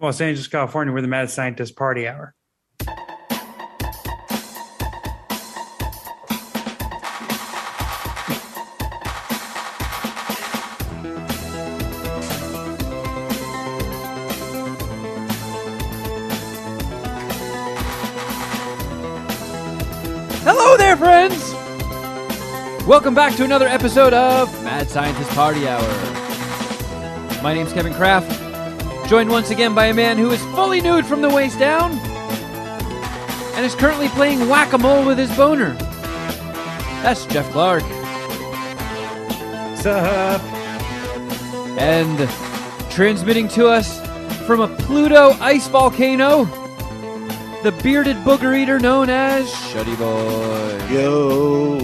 Los Angeles, California, we're the Mad Scientist Party Hour. Hello there, friends! Welcome back to another episode of Mad Scientist Party Hour. My name's Kevin Kraft, joined once again by a man who is fully nude from the waist down and is currently playing whack-a-mole with his boner. That's Jeff Clark. What's up? And transmitting to us from a Pluto ice volcano, the bearded booger eater known as Shuddy Boy. Yo.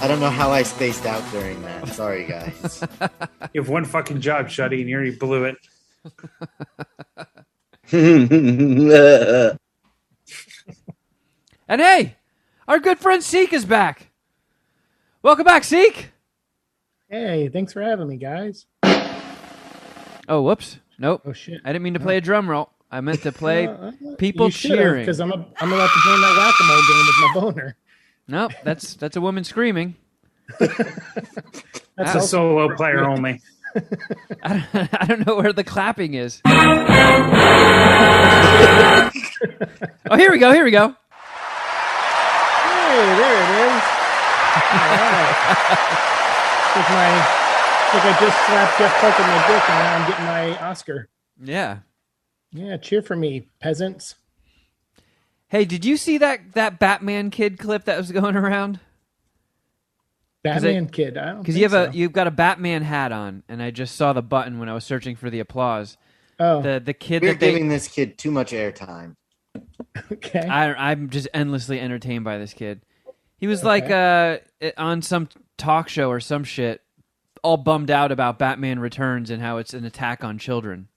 I don't know how I spaced out during that. Sorry, guys. You have one fucking job, Shuddy, and you already blew it. And hey, our good friend Siike is back. Welcome back, Siike. Hey, thanks for having me, guys. Oh, whoops. Nope. Oh, shit. I didn't mean to play a drum roll. I meant to play people cheering. Because I'm about to join that whack-a-mole game with my boner. Nope, that's a woman screaming. That's a solo player only. I don't know where the clapping is. Oh, here we go. Hey, there it is. All right. Like I just slapped Jeff Clark in my dick and now I'm getting my Oscar. Yeah. Yeah, cheer for me, peasants. Hey, did you see that Batman kid clip that was going around? Batman kid, I don't. Because you've got a Batman hat on, and I just saw the button when I was searching for the applause. Oh, the kid We're giving this kid too much airtime. okay. I'm just endlessly entertained by this kid. He was like on some talk show or some shit, all bummed out about Batman Returns and how it's an attack on children.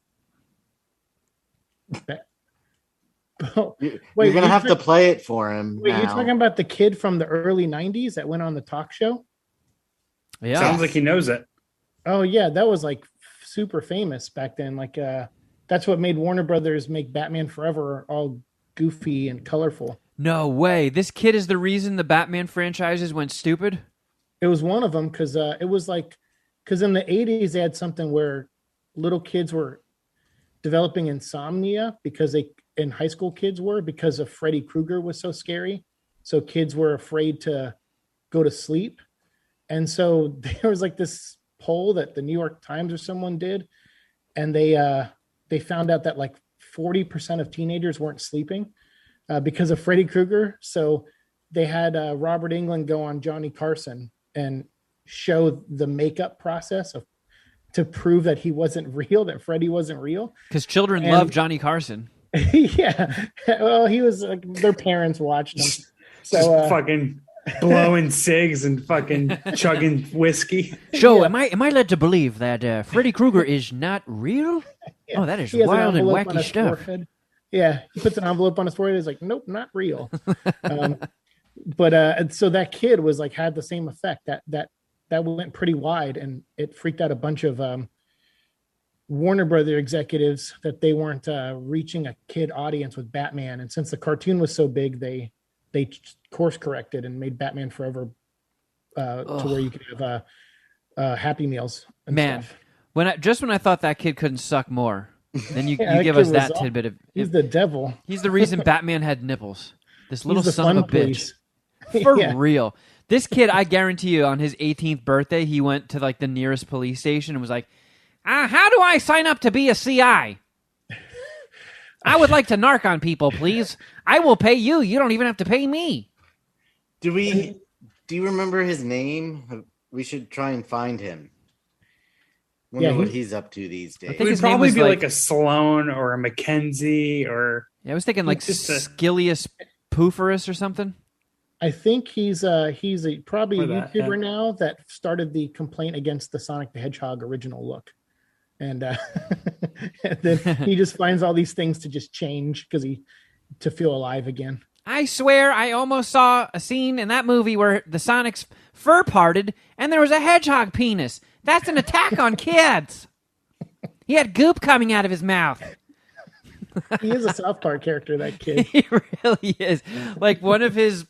Wait, you're gonna have to play it for him. Wait, now. you're talking about the kid from the early '90s that went on the talk show? Yeah, Sounds like he knows it. Oh yeah, that was like super famous back then. Like that's what made Warner Brothers make Batman Forever all goofy and colorful. No way. This kid is the reason the Batman franchises went stupid? It was one of them because it was like, because in the 80s they had something where little kids were developing insomnia and high school kids were, because of Freddy Krueger was so scary. So kids were afraid to go to sleep. And so there was like this poll that the New York Times or someone did. And they found out that like 40% of teenagers weren't sleeping because of Freddy Krueger. So they had Robert Englund go on Johnny Carson and show the makeup process to prove that he wasn't real, that Freddy wasn't real. Because children love Johnny Carson. Yeah. Well, he was like, their parents watched him. So Just fucking blowing cigs and fucking chugging whiskey. So, am I led to believe that Freddy Krueger is not real? Yeah. Oh, that is He has an wild and envelope on wacky his stuff. forehead. Yeah, he puts an envelope on his forehead. He's like, nope, not real. But so that kid was like, had the same effect. That went pretty wide, and it freaked out a bunch of Warner Brother executives that they weren't reaching a kid audience with Batman. And since the cartoon was so big, they course corrected and made Batman Forever to where you could have Happy Meals and stuff. When I thought that kid couldn't suck more, then you Yeah, give us that tidbit of. He's the devil. He's the reason Batman had nipples. This little He's the son of a fun bitch. police. For Yeah. real. This kid, I guarantee you, on his 18th birthday, he went to like the nearest police station and was like, how do I sign up to be a CI? I would like to narc on people, please. I will pay you. You don't even have to pay me. Do you remember his name? We should try and find him. Wonder what he's up to these days. I think It would his name probably was be like a Sloan or a Mackenzie or... Yeah, I was thinking like Just a- Skilius Pooferus or something. I think he's probably a Or that, YouTuber yeah. now that started the complaint against the Sonic the Hedgehog original look. And, and then he just finds all these things to just change to feel alive again. I swear I almost saw a scene in that movie where the Sonic's fur parted and there was a hedgehog penis. That's an attack on kids. He had goop coming out of his mouth. He is a South Park character, that kid. He really is. Like, one of his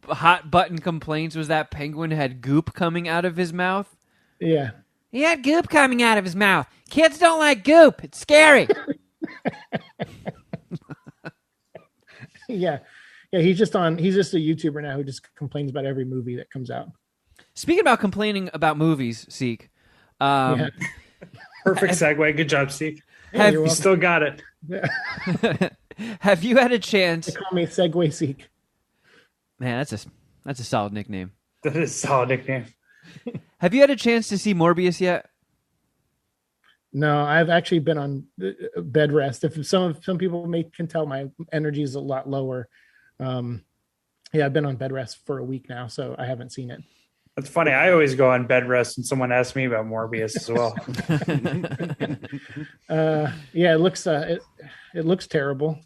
hot button complaints was that Penguin had goop coming out of his mouth. Yeah. He had goop coming out of his mouth. Kids don't like goop. It's scary. Yeah. Yeah, he's just a YouTuber now who just complains about every movie that comes out. Speaking about complaining about movies, Siike. Yeah. Perfect segue. Good job, Steve. Yeah, You still got it. Have you had a chance? They call me Segway Seek. Man, that's a solid nickname. That is a solid nickname. Have you had a chance to see Morbius yet? No, I've actually been on bed rest. If some people can tell my energy is a lot lower. Yeah, I've been on bed rest for a week now, so I haven't seen it. That's funny. I always go on bed rest and someone asks me about Morbius as well. Yeah, it looks terrible.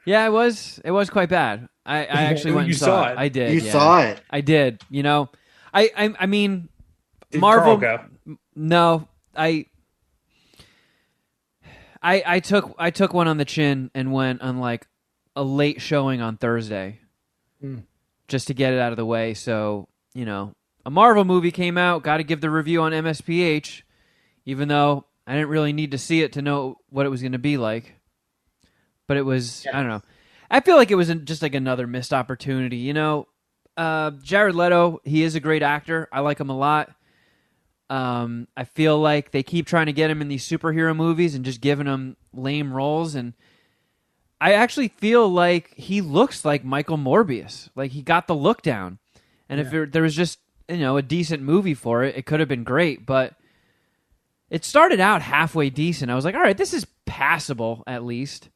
Yeah, it was quite bad. I actually went and saw it. I did. You saw it. I did. You know, I mean, Did Marvel. Carl go? No, I took one on the chin and went on like a late showing on Thursday, just to get it out of the way. So, you know, a Marvel movie came out. Got to give the review on MSPH, even though I didn't really need to see it to know what it was going to be like. But it was, I don't know. I feel like it was just like another missed opportunity. You know, Jared Leto, he is a great actor. I like him a lot. I feel like they keep trying to get him in these superhero movies and just giving him lame roles. And I actually feel like he looks like Michael Morbius. Like, he got the look down. And if there was just, you know, a decent movie for it, it could have been great. But it started out halfway decent. I was like, all right, this is passable at least.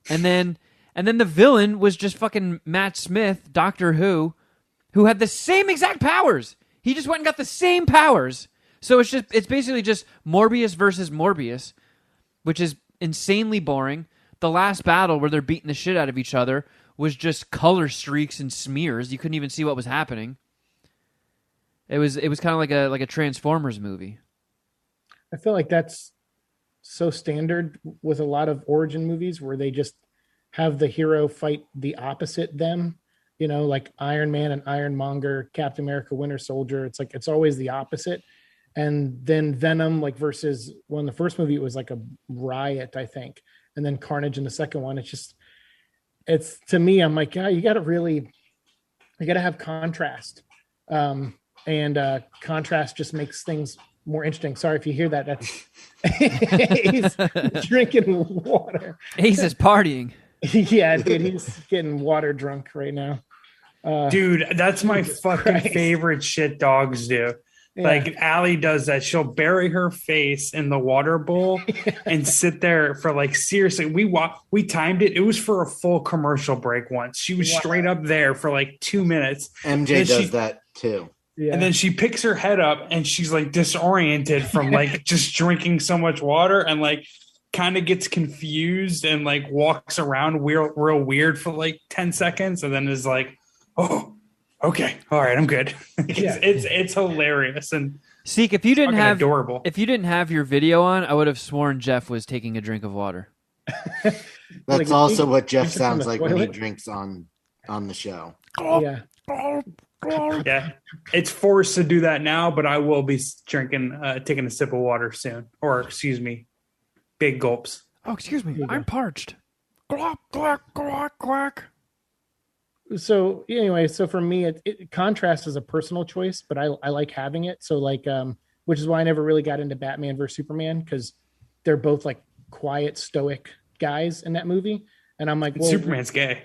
And then the villain was just fucking Matt Smith, Doctor Who had the same exact powers. He just went and got the same powers. So it's basically just Morbius versus Morbius, which is insanely boring. The last battle where they're beating the shit out of each other was just color streaks and smears. You couldn't even see what was happening. It was kind of like a Transformers movie. I feel like that's so standard with a lot of origin movies where they just have the hero fight the opposite them. You know, like Iron Man and Ironmonger, Captain America, Winter Soldier. It's like it's always the opposite. And then Venom, like versus the first movie, it was like a riot, I think. And then Carnage in the second one. It's to me, I'm like, yeah, you got to have contrast. And contrast just makes things more interesting. Sorry if you hear that. That's he's drinking water. Ace is partying. Yeah, dude, he's getting water drunk right now. Dude, that's my fucking favorite shit dogs do. Yeah. Like, Allie does that. She'll bury her face in the water bowl and sit there for, like, seriously. We timed it. It was for a full commercial break once. She was straight up there for like 2 minutes. MJ does that too. Yeah. And then she picks her head up and she's like disoriented from like just drinking so much water, and like kind of gets confused and like walks around real weird for like 10 seconds and then is like, oh, okay, all right, I'm good. It's hilarious. And Siike, if you didn't have your video on, I would have sworn Jeff was taking a drink of water. That's Like, also what Jeff from sounds the like when he toilet? drinks on the show. Yeah. yeah, it's forced to do that now, but I will be taking a sip of water soon, or excuse me, big gulps. Oh, excuse me, I'm parched. Quack, quack, quack, quack. So anyway, so for me, contrast is a personal choice, but I like having it. So like, which is why I never really got into Batman versus Superman, because they're both like quiet, stoic guys in that movie. And I'm like, well, Superman's gay.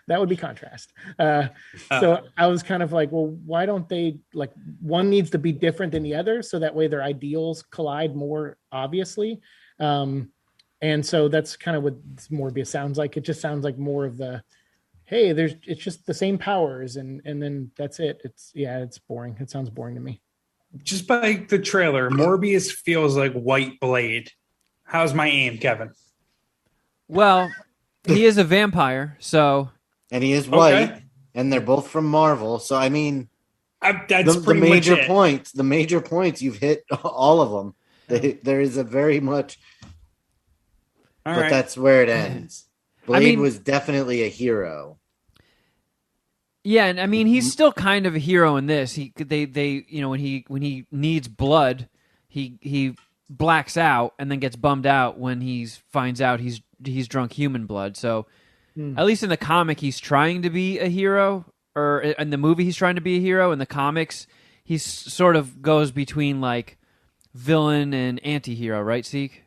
That would be contrast. So I was kind of like, well, why don't they, like, one needs to be different than the other, so that way their ideals collide more obviously. And so that's kind of what Morbius sounds like. It just sounds like more of the, hey, it's just the same powers, and then that's it. It's boring. It sounds boring to me. Just by the trailer, Morbius feels like White Blade. How's my aim, Kevin? Well, he is a vampire, so And he is white, and they're both from Marvel. So I mean, that's the pretty major much it. points. The major points, you've hit all of them. There is a very much, All but right. that's where it ends. Blade I mean- was definitely a hero. yeah, and I mean he's still kind of a hero in this. They when he needs blood, he blacks out and then gets bummed out when he finds out he's drunk human blood. So at least in the comic he's trying to be a hero, or in the movie he's trying to be a hero. In the comics he sort of goes between like villain and anti-hero, right, Siike?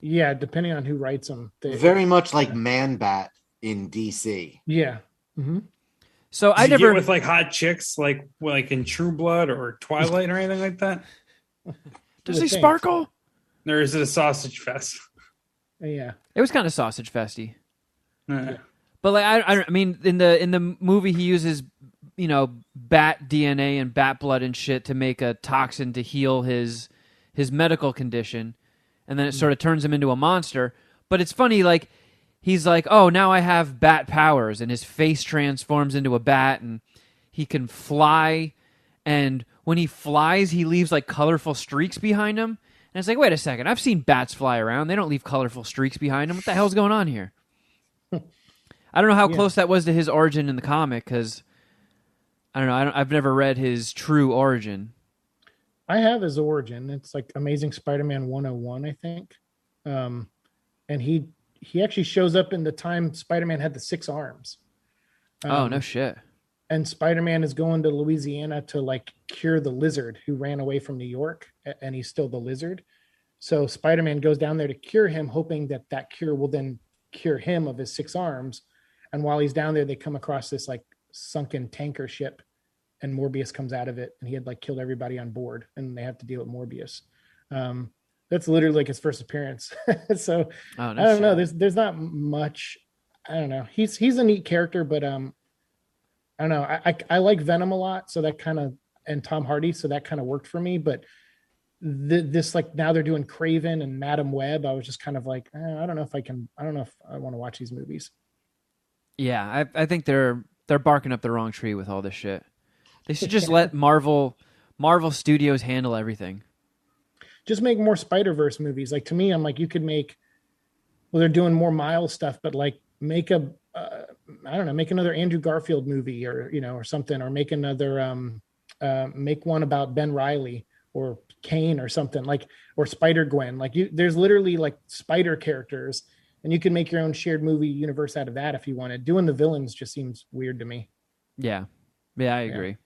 Yeah, depending on who writes them. Very much like Man-Bat in DC. Yeah. Mm-hmm. So Does I he never get with like hot chicks like in True Blood or Twilight or anything like that? does he would think. sparkle? Or is it a sausage fest? Yeah. It was kind of sausage festy. Uh, But like I mean in the movie he uses bat DNA and bat blood and shit to make a toxin to heal his medical condition, and then it sort of turns him into a monster. But it's funny, like he's like, oh, now I have bat powers, and his face transforms into a bat, and he can fly, and when he flies he leaves like colorful streaks behind him, and it's like, wait a second, I've seen bats fly around, they don't leave colorful streaks behind them. What the hell's going on here? I don't know how close that was to his origin in the comic, because I don't know. I've never read his true origin. I have his origin. It's like Amazing Spider-Man 101, I think. And he actually shows up in the time Spider-Man had the 6 arms. Oh, no shit. And Spider-Man is going to Louisiana to like cure the lizard who ran away from New York, and he's still the lizard. So Spider-Man goes down there to cure him, hoping that cure will then cure him of his 6 arms. And while he's down there, they come across this like sunken tanker ship, and Morbius comes out of it, and he had like killed everybody on board, and they have to deal with Morbius. That's literally like his first appearance. So I don't know. There's not much. I don't know. He's a neat character, but I don't know. I like Venom a lot, so that kind of, and Tom Hardy, so that kind of worked for me. But this like now they're doing Craven and Madam Web. I was just kind of like, I don't know if I can. I don't know if I want to watch these movies. Yeah, I think they're barking up the wrong tree with all this shit. They should just let Marvel Studios handle everything. Just make more Spider-Verse movies. Like, to me, I'm like, you could make, well, they're doing more Miles stuff, but like make I don't know, make another Andrew Garfield movie, or or something, or make another make one about Ben Reilly or Kane or something, like, or Spider-Gwen. Like, there's literally like spider characters, and you can make your own shared movie universe out of that if you wanted. Doing the villains just seems weird to me. Yeah, I agree. Yeah.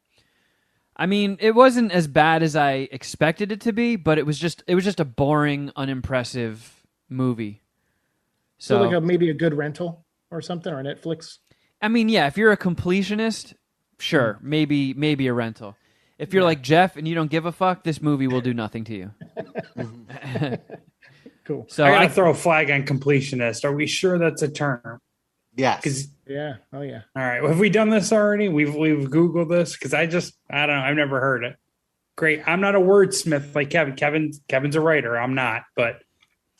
I mean, it wasn't as bad as I expected it to be, but it was just a boring, unimpressive movie. So like maybe a good rental or something, or Netflix. I mean, yeah, if you're a completionist, sure, maybe a rental. If you're like Jeff and you don't give a fuck, this movie will do nothing to you. Cool. So I gotta throw a flag on completionist. Are we sure that's a term? Yes. Yeah. Oh yeah. All right. Well, have we done this already? We've Googled this, because I don't know. I've never heard it. Great. I'm not a wordsmith like Kevin. Kevin's a writer. I'm not. But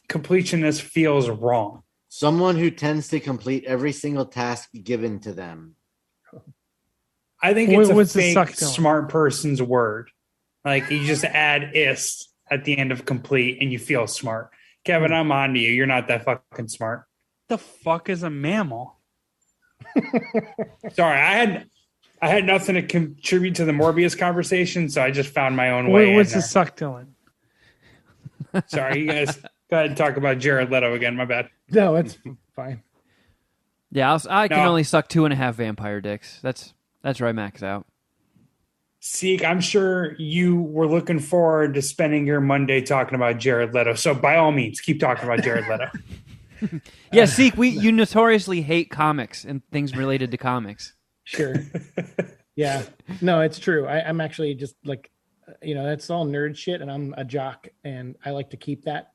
completionist feels wrong. Someone who tends to complete every single task given to them. I think it's a fake smart person's word. Like, you just add ist at the end of complete and you feel smart. Kevin, I'm on to you. You're not that fucking smart. The fuck is a mammal? Sorry, I had nothing to contribute to the Morbius conversation, so I just found my own way. What's a succulent? Sorry, you guys go ahead and talk about Jared Leto again. My bad. No, it's fine. Yeah, I can only suck 2.5 vampire dicks. That's where I max out. Siike, I'm sure you were looking forward to spending your Monday talking about Jared Leto. So by all means, keep talking about Jared Leto. Yeah, Siike, you notoriously hate comics and things related to comics. Sure. Yeah. No, it's true. I'm actually just like, that's all nerd shit, and I'm a jock, and I like to keep that,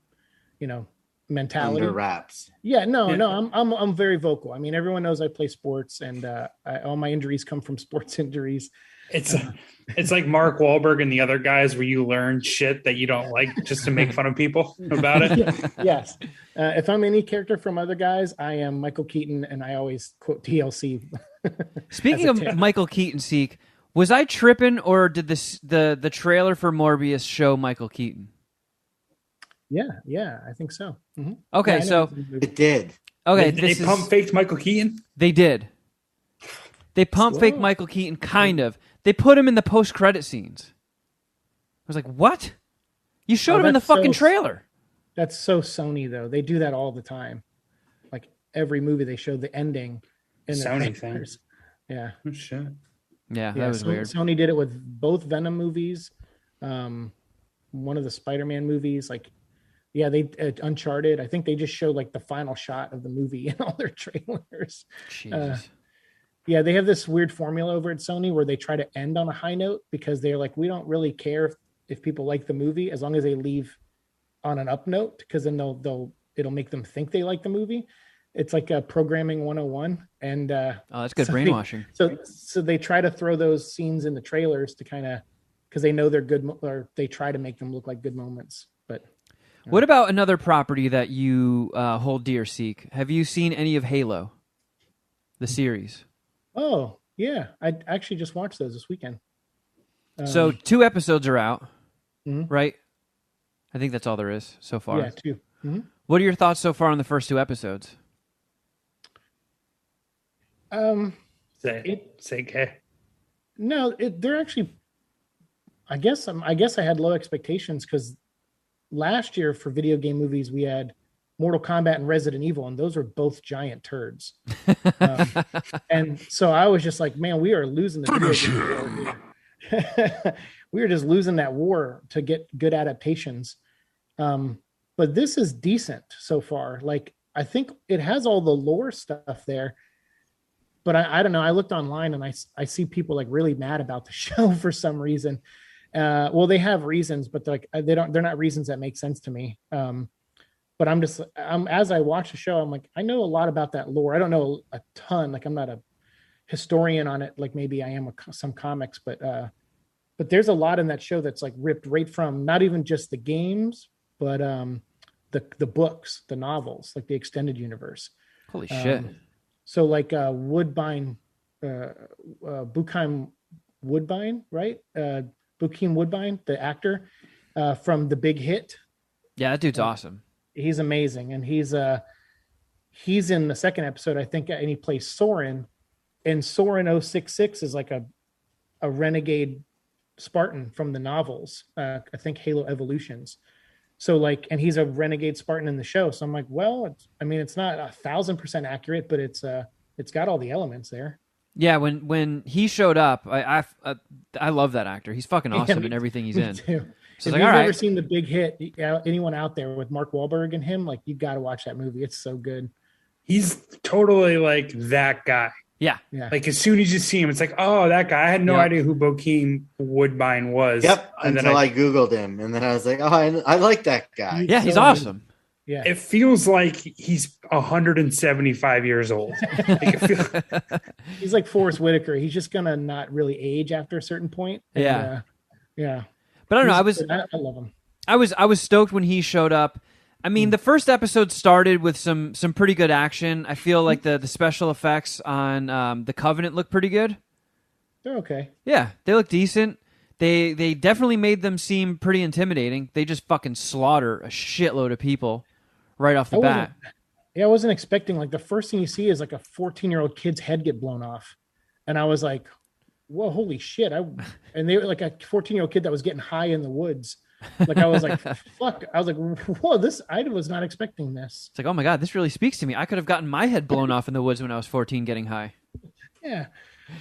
mentality under wraps. Yeah. No. I'm very vocal. I mean, everyone knows I play sports, and all my injuries come from sports injuries. It's like Mark Wahlberg and the other guys where you learn shit that you don't like just to make fun of people about it. Yes. If I'm any character from other guys, I am Michael Keaton, and I always quote TLC. Speaking of Michael Keaton, Siike, was I tripping, or did the trailer for Morbius show Michael Keaton? Yeah, I think so. Mm-hmm. Okay, yeah, so it did. Okay, they pump faked Michael Keaton. They did. They pump fake Michael Keaton, kind of. They put him in the post-credit scenes. I was like, what? You showed him in the fucking trailer. That's so Sony, though. They do that all the time. Like every movie, they show the ending in the Sony thing. Yeah. Oh, shit. Yeah, that was weird. Sony did it with both Venom movies, one of the Spider-Man movies. Like, yeah, they Uncharted. I think they just showed like the final shot of the movie in all their trailers. Jesus. Yeah, they have this weird formula over at Sony where they try to end on a high note because they're like, we don't really care if people like the movie as long as they leave on an up note, because then it'll make them think they like the movie. It's like a programming 101. And that's good brainwashing. So they try to throw those scenes in the trailers to kind of, because they know they're good, or they try to make them look like good moments. But what about another property that you hold dear, Siike? Have you seen any of Halo, the series? Oh, yeah. I actually just watched those this weekend. So 2 episodes are out, mm-hmm. right? I think that's all there is so far. Yeah, 2. Mm-hmm. What are your thoughts so far on the first 2 episodes? Siike. No, they're actually. I guess I had low expectations because last year for video game movies we had Mortal Kombat and Resident Evil, and those were both giant turds. And so I was just like, man, we are losing the video game war here. We are just losing that war to get good adaptations. But this is decent so far. Like, I think it has all the lore stuff there, but I don't know. I looked online and I see people like really mad about the show for some reason. Well, they have reasons, but they're not reasons that make sense to me. But as I watch the show, I'm like, I know a lot about that lore. I don't know a ton. Like, I'm not a historian on it. Like maybe I am some comics, but there's a lot in that show that's like ripped right from not even just the games, but the books, the novels, like the extended universe. Holy shit. So like Woodbine, Bokeem Woodbine, right? Bokeem Woodbine, the actor from The Big Hit. Yeah, that dude's awesome. He's amazing, and he's in the second episode, I think, and he plays Soren. And Soren 066 is like a renegade Spartan from the novels. I think Halo Evolutions. So like, and he's a renegade Spartan in the show. So I'm like, well, it's not 1,000% accurate, but it's got all the elements there. Yeah, when he showed up, I love that actor. He's fucking awesome in everything he's in. Too. So if you've ever seen The Big Hit, anyone out there with Mark Wahlberg and him, like, you got to watch that movie. It's so good. He's totally like that guy. Yeah. Like, as soon as you see him, it's like, oh, that guy. I had no idea who Bokeem Woodbine was. Yep. Until I Googled him, and then I was like, oh, I like that guy. Yeah, he's awesome. Yeah. It feels like he's 175 years old. He's like Forrest Whitaker. He's just gonna not really age after a certain point. And, yeah. But I don't know. I love him. I was stoked when he showed up. I mean, the first episode started with some pretty good action. I feel like the special effects on the Covenant look pretty good. They're okay. Yeah, they look decent. They definitely made them seem pretty intimidating. They just fucking slaughter a shitload of people right off the bat. I wasn't expecting, like, the first thing you see is like a 14-year-old kid's head get blown off. And I was like, whoa, holy shit. And they were like a 14-year-old kid that was getting high in the woods. Like, I was like, fuck. I was like, whoa, I was not expecting this. It's like, oh my God, this really speaks to me. I could have gotten my head blown off in the woods when I was 14 getting high. Yeah.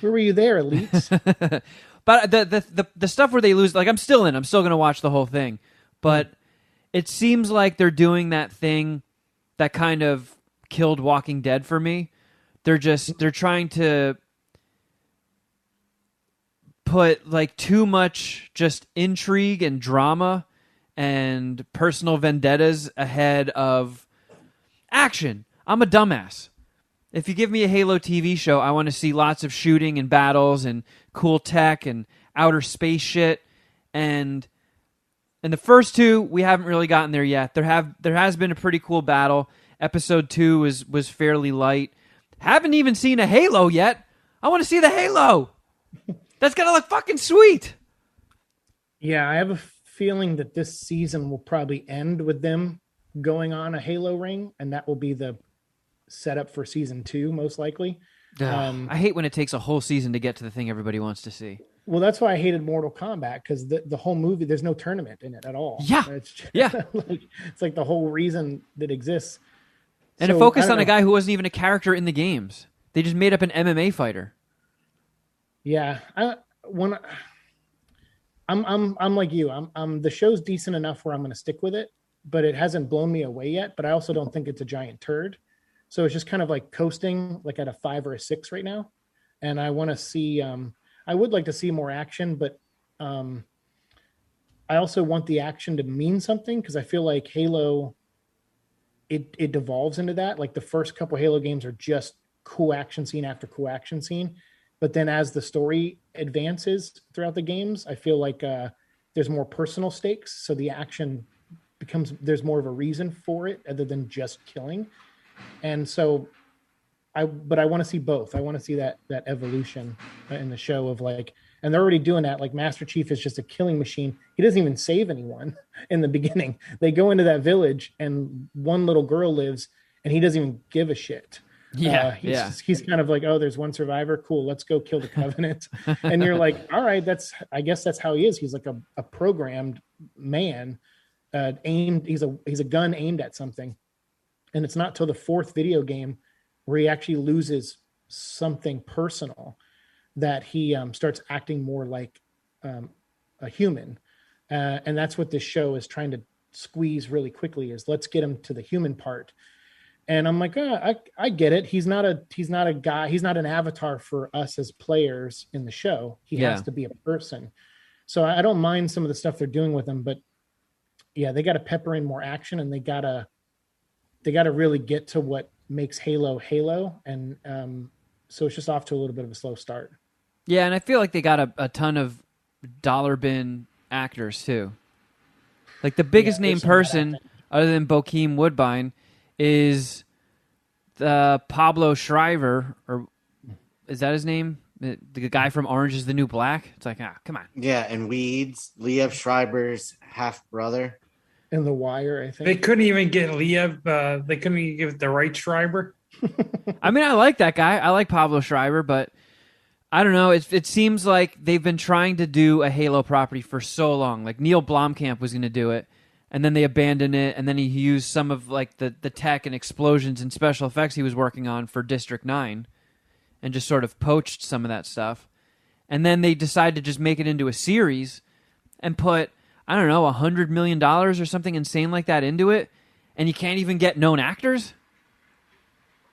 Where were you there, elites? But the stuff where they lose, like, I'm still going to watch the whole thing. But it seems like they're doing that thing that kind of killed Walking Dead for me. They're trying to put like too much just intrigue and drama and personal vendettas ahead of action. I'm a dumbass. If you give me a Halo TV show, I want to see lots of shooting and battles and cool tech and outer space shit. And the first 2, we haven't really gotten there yet. There has been a pretty cool battle. Episode 2 was fairly light. Haven't even seen a Halo yet. I want to see the Halo. That's gonna look fucking sweet. Yeah, I have a feeling that this season will probably end with them going on a Halo ring, and that will be the setup for season 2, most likely. I hate when it takes a whole season to get to the thing everybody wants to see. Well, that's why I hated Mortal Kombat, because the whole movie, there's no tournament in it at all. Yeah. It's like the whole reason that exists. And it focused on a guy who wasn't even a character in the games. They just made up an MMA fighter. Yeah, I'm like you. I'm the show's decent enough where I'm going to stick with it, but it hasn't blown me away yet. But I also don't think it's a giant turd. So it's just kind of like coasting, like at a 5 or a 6 right now. And I want to see. I would like to see more action, but I also want the action to mean something, because I feel like Halo, it devolves into that. Like the first couple Halo games are just cool action scene after cool action scene. But then as the story advances throughout the games, I feel like there's more personal stakes. So the action there's more of a reason for it other than just killing. And so I want to see both. I want to see that evolution in the show of like, and they're already doing that. Like Master Chief is just a killing machine. He doesn't even save anyone in the beginning. They go into that village and one little girl lives and he doesn't even give a shit. He's kind of like, oh, there's one survivor. Cool. Let's go kill the Covenant. And you're like, all right, I guess that's how he is. He's like a programmed man, aimed. He's a gun aimed at something. And it's not till the 4th video game where he actually loses something personal that he starts acting more like a human. And that's what this show is trying to squeeze really quickly, is let's get him to the human part. And I'm like, I get it. He's not a guy. He's not an avatar for us as players in the show. He has to be a person. So I don't mind some of the stuff they're doing with him, but yeah, they got to pepper in more action, and they got to really get to what makes Halo. And so it's just off to a little bit of a slow start. Yeah. And I feel like they got a ton of dollar bin actors too. Like the biggest name person other than Bokeem Woodbine is Pablo Schreiber, or is that his name? The guy from Orange is the New Black. It's like, come on. Yeah, and Weeds, Liev Schreiber's half brother. In The Wire, I think. They couldn't even get Liev. They couldn't even give the right Schreiber. I mean, I like that guy. I like Pablo Schreiber, but I don't know. It seems like they've been trying to do a Halo property for so long. Like Neil Blomkamp was going to do it, and then they abandoned it, and then he used some of like the tech and explosions and special effects he was working on for District 9 and just sort of poached some of that stuff. And then they decided to just make it into a series and put, I don't know, $100 million or something insane like that into it, and you can't even get known actors?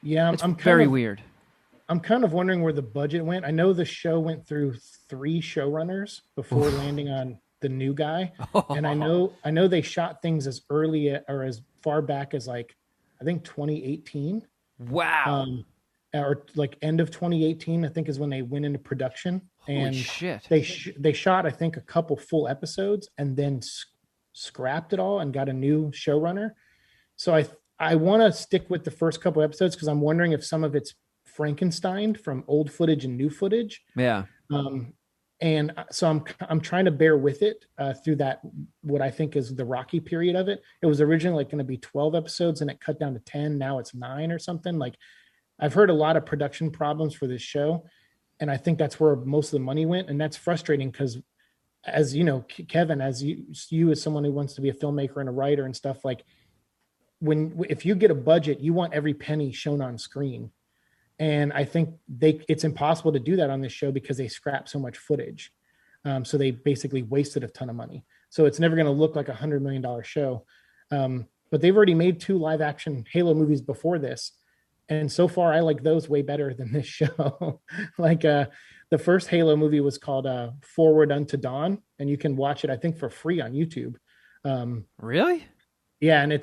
Yeah, I'm very weird. I'm kind of wondering where the budget went. I know the show went through 3 showrunners before landing on the new guy. And I know they shot things as early or as far back as like, I think 2018. Wow. Or like end of 2018, I think is when they went into production. And holy shit. They shot, I think, a couple full episodes and then scrapped it all and got a new showrunner. So I want to stick with the first couple episodes because I'm wondering if some of it's Frankenstein from old footage and new footage. Yeah. And so I'm trying to bear with it through that, what I think is the rocky period of it. It was originally like going to be 12 episodes and it cut down to 10. Now it's 9 or something. Like I've heard a lot of production problems for this show. And I think that's where most of the money went. And that's frustrating because, as you know, Kevin, as you as someone who wants to be a filmmaker and a writer and stuff, like if you get a budget, you want every penny shown on screen. And I think it's impossible to do that on this show because they scrap so much footage. So they basically wasted a ton of money. So it's never going to look like $100 million show. But they've already made 2 live action Halo movies before this. And so far, I like those way better than this show. Like the first Halo movie was called Forward Unto Dawn. And you can watch it, I think, for free on YouTube. Really? Yeah. And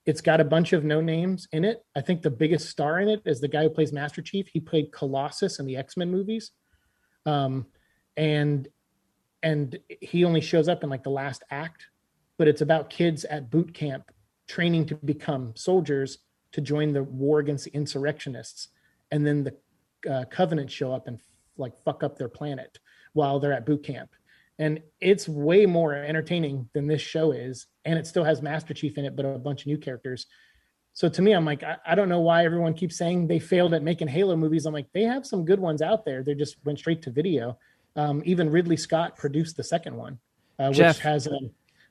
It's got a bunch of no names in it. I think the biggest star in it is the guy who plays Master Chief. He played Colossus in the X-Men movies. And he only shows up in like the last act, but it's about kids at boot camp training to become soldiers to join the war against the insurrectionists. And then the Covenant show up and like fuck up their planet while they're at boot camp. And it's way more entertaining than this show is. And it still has Master Chief in it, but a bunch of new characters. So to me, I'm like, I don't know why everyone keeps saying they failed at making Halo movies. I'm like, they have some good ones out there. They just went straight to video. Even Ridley Scott produced the second one, which has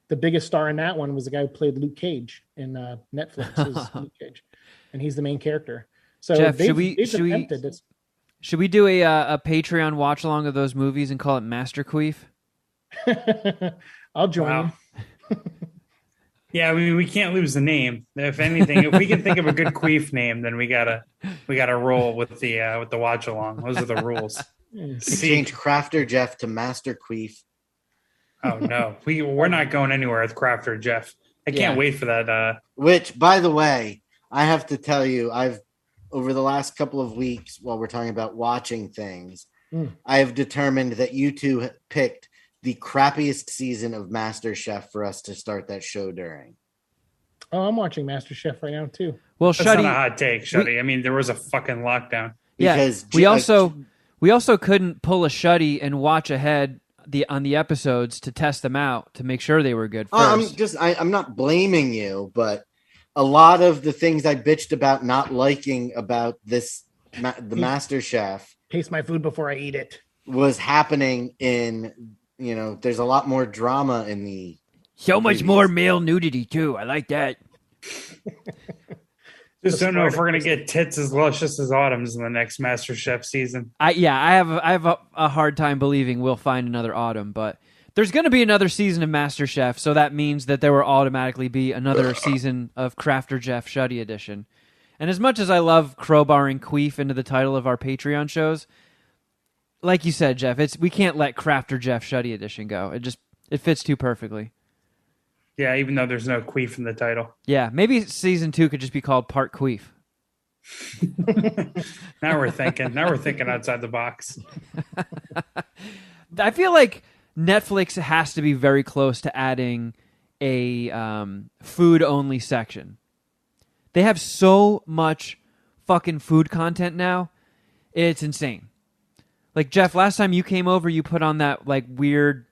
the biggest star in that one was the guy who played Luke Cage in Netflix's Luke Cage. And he's the main character. So Jeff, should we do a Patreon watch along of those movies and call it Master Queef? I'll join you. Yeah, I mean, we can't lose the name. If anything, if we can think of a good queef name, then we gotta roll with the watch along. Those are the rules. Change Crafter Jeff to Master Queef. Oh no, we're not going anywhere with Crafter Jeff. I can't wait for that. Which, by the way, I have to tell you, I've over the last couple of weeks, while we're talking about watching things, I have determined that you two picked the crappiest season of Masterchef for us to start that show during. Oh, I'm watching Masterchef right now too. Well, That's not a hot take, Shuddy. I mean, there was a fucking lockdown. Because we also couldn't pull a Shuddy and watch ahead on the episodes to test them out to make sure they were good first. I'm not blaming you, but a lot of the things I bitched about not liking about the Masterchef, taste my food before I eat it, was happening in. There's a lot more drama in the. So much more male nudity too. I like that. Just don't know if we're gonna get tits as luscious as Autumn's in the next MasterChef season. I have a hard time believing we'll find another Autumn, but there's going to be another season of MasterChef, so that means that there will automatically be another season of Crafter Jeff Shuddy Edition. And as much as I love crowbarring queef into the title of our Patreon shows, like you said, Jeff, we can't let Crafter Jeff Shuddy Edition go. It fits too perfectly. Yeah, even though there's no queef in the title. Yeah, maybe season 2 could just be called Part Queef. Now we're thinking outside the box. I feel like Netflix has to be very close to adding a food-only section. They have so much fucking food content now. It's insane. Like, Jeff, last time you came over, you put on that, like, weird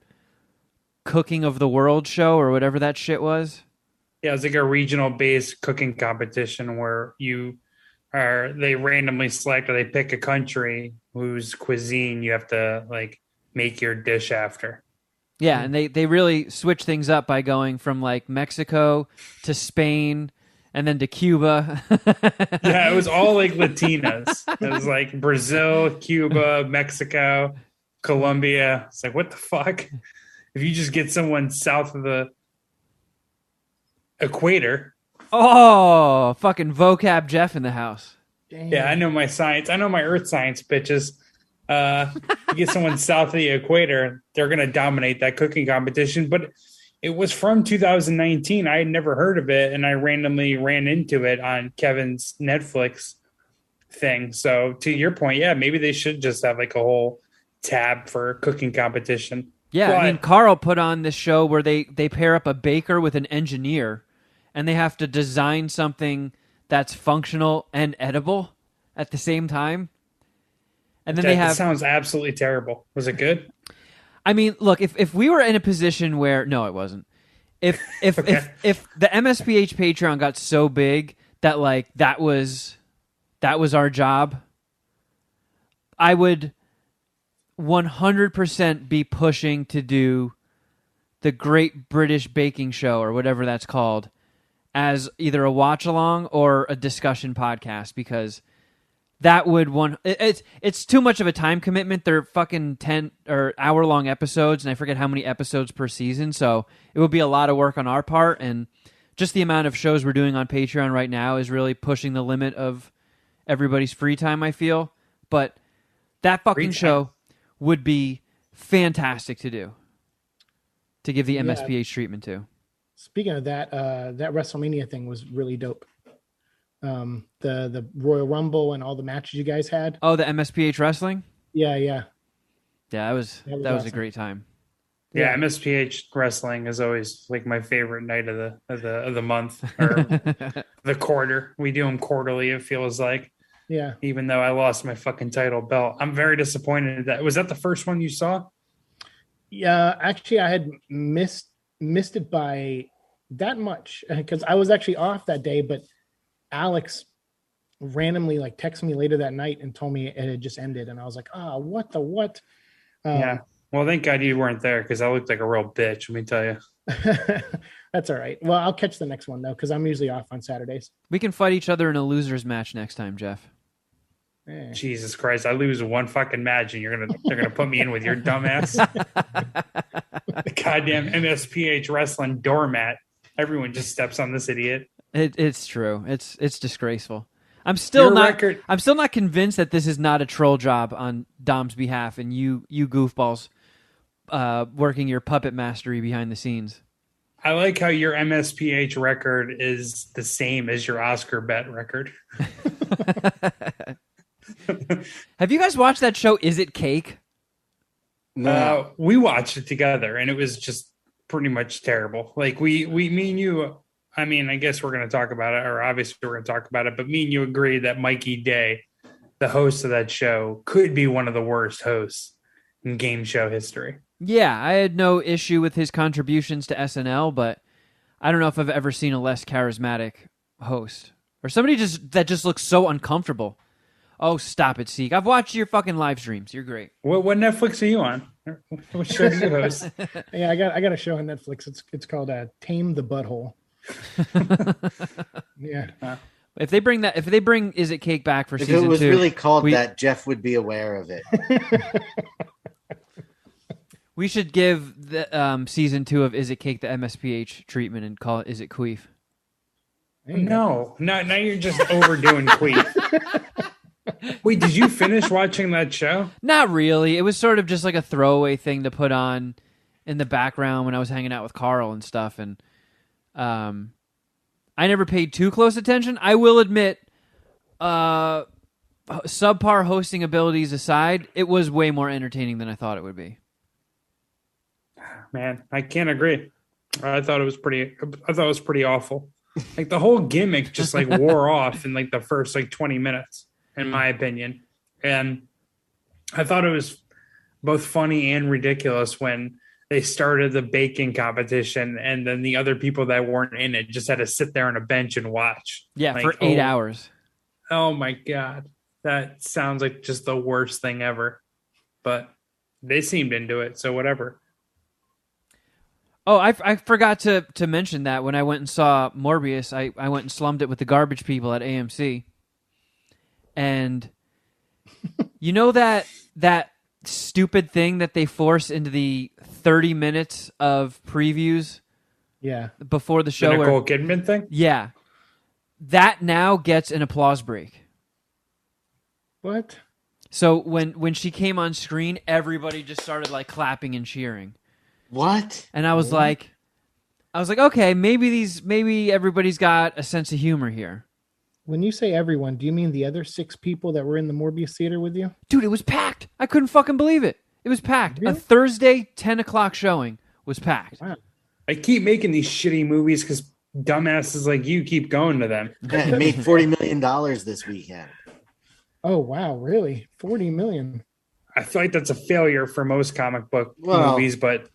Cooking of the World show or whatever that shit was. Yeah, it's like a regional-based cooking competition where they randomly select or they pick a country whose cuisine you have to, like, make your dish after. Yeah, and they really switch things up by going from, like, Mexico to Spain and then to Cuba. Yeah, it was all, like, Latinas. It was, like, Brazil, Cuba, Mexico, Colombia. It's like, what the fuck? If you just get someone south of the equator. Oh, fucking vocab Jeff in the house. Damn. Yeah, I know my science. I know my earth science, bitches. You get someone south of the equator, they're going to dominate that cooking competition. But it was from 2019. I had never heard of it, and I randomly ran into it on Kevin's Netflix thing. So to your point, yeah, maybe they should just have like a whole tab for cooking competition. Yeah, I mean, Carl put on this show where they pair up a baker with an engineer, and they have to design something that's functional and edible at the same time. And then that sounds absolutely terrible. Was it good? I mean, look, if we were in a position where no, it wasn't. If Okay. if the MSPH Patreon got so big that like that was our job, I would 100% be pushing to do the Great British Baking Show or whatever that's called as either a watch along or a discussion podcast, because that would it's too much of a time commitment. They're fucking 10 or hour long episodes, and I forget how many episodes per season, so it would be a lot of work on our part, and just the amount of shows we're doing on Patreon right now is really pushing the limit of everybody's free time, I feel. But that fucking show would be fantastic to do, to give the MSPH treatment to. Speaking of that, that WrestleMania thing was really dope. The Royal Rumble and all the matches you guys had. Oh, the MSPH wrestling. Yeah. Yeah, that was awesome. a great time. Yeah, MSPH wrestling is always like my favorite night of the month or the quarter. We do them quarterly. It feels like. Yeah. Even though I lost my fucking title belt, I'm very disappointed. Was that the first one you saw? Yeah, actually, I had missed it by that much because I was actually off that day, but Alex randomly like texted me later that night and told me it had just ended, and I was like, what the what? Yeah. Well, thank God you weren't there because I looked like a real bitch. Let me tell you. That's all right. Well, I'll catch the next one though because I'm usually off on Saturdays. We can fight each other in a losers match next time, Jeff. Jesus Christ! I lose one fucking match, and they're gonna put me in with your dumbass. The goddamn MSPH wrestling doormat. Everyone just steps on this idiot. It's true. It's disgraceful. I'm still not convinced that this is not a troll job on Dom's behalf, and you goofballs working your puppet mastery behind the scenes. I like how your MSPH record is the same as your Oscar bet record. Have you guys watched that show, Is It Cake? No. We watched it together, and it was just pretty much terrible. Like me and you, I mean, I guess we're going to talk about it, or obviously we're going to talk about it, but me and you agree that Mikey Day, the host of that show, could be one of the worst hosts in game show history. Yeah, I had no issue with his contributions to SNL, but I don't know if I've ever seen a less charismatic host. Or somebody that just looks so uncomfortable. Oh, stop it, Siike. I've watched your fucking live streams. You're great. What Netflix are you on? What show do you host? Yeah, I got a show on Netflix. It's called Tame the Butthole. Yeah. If they bring Is It Cake back for season 2. If it was really called that, Jeff would be aware of it. We should give the season 2 of Is It Cake the MSPH treatment and call it Is It Queef. No, now you're just overdoing Queef. Wait, did you finish watching that show? Not really. It was sort of just like a throwaway thing to put on in the background when I was hanging out with Carl and stuff. And I never paid too close attention. I will admit, subpar hosting abilities aside, it was way more entertaining than I thought it would be. Man, I can't agree. I thought it was pretty awful. Like the whole gimmick just like wore off in like the first like 20 minutes. In my opinion. And I thought it was both funny and ridiculous when they started the baking competition and then the other people that weren't in it just had to sit there on a bench and watch. Yeah, like, for 8 hours. Oh my God. That sounds like just the worst thing ever. But they seemed into it, so whatever. Oh, I forgot to mention that when I went and saw Morbius, I went and slummed it with the garbage people at AMC. And you know that stupid thing that they force into the 30 minutes of previews before the show? The Nicole Kidman thing? Yeah. That now gets an applause break. What? So when she came on screen, everybody just started like clapping and cheering. What? And I was like, okay, maybe everybody's got a sense of humor here. When you say everyone, do you mean the other 6 people that were in the Morbius theater with you? Dude, it was packed. I couldn't fucking believe it. It was packed. Really? A Thursday 10 o'clock showing was packed. Wow. I keep making these shitty movies because dumbasses like you keep going to them. Yeah, it made $40 million this weekend. Oh, wow. Really? $40 million. I feel like that's a failure for most comic book movies, but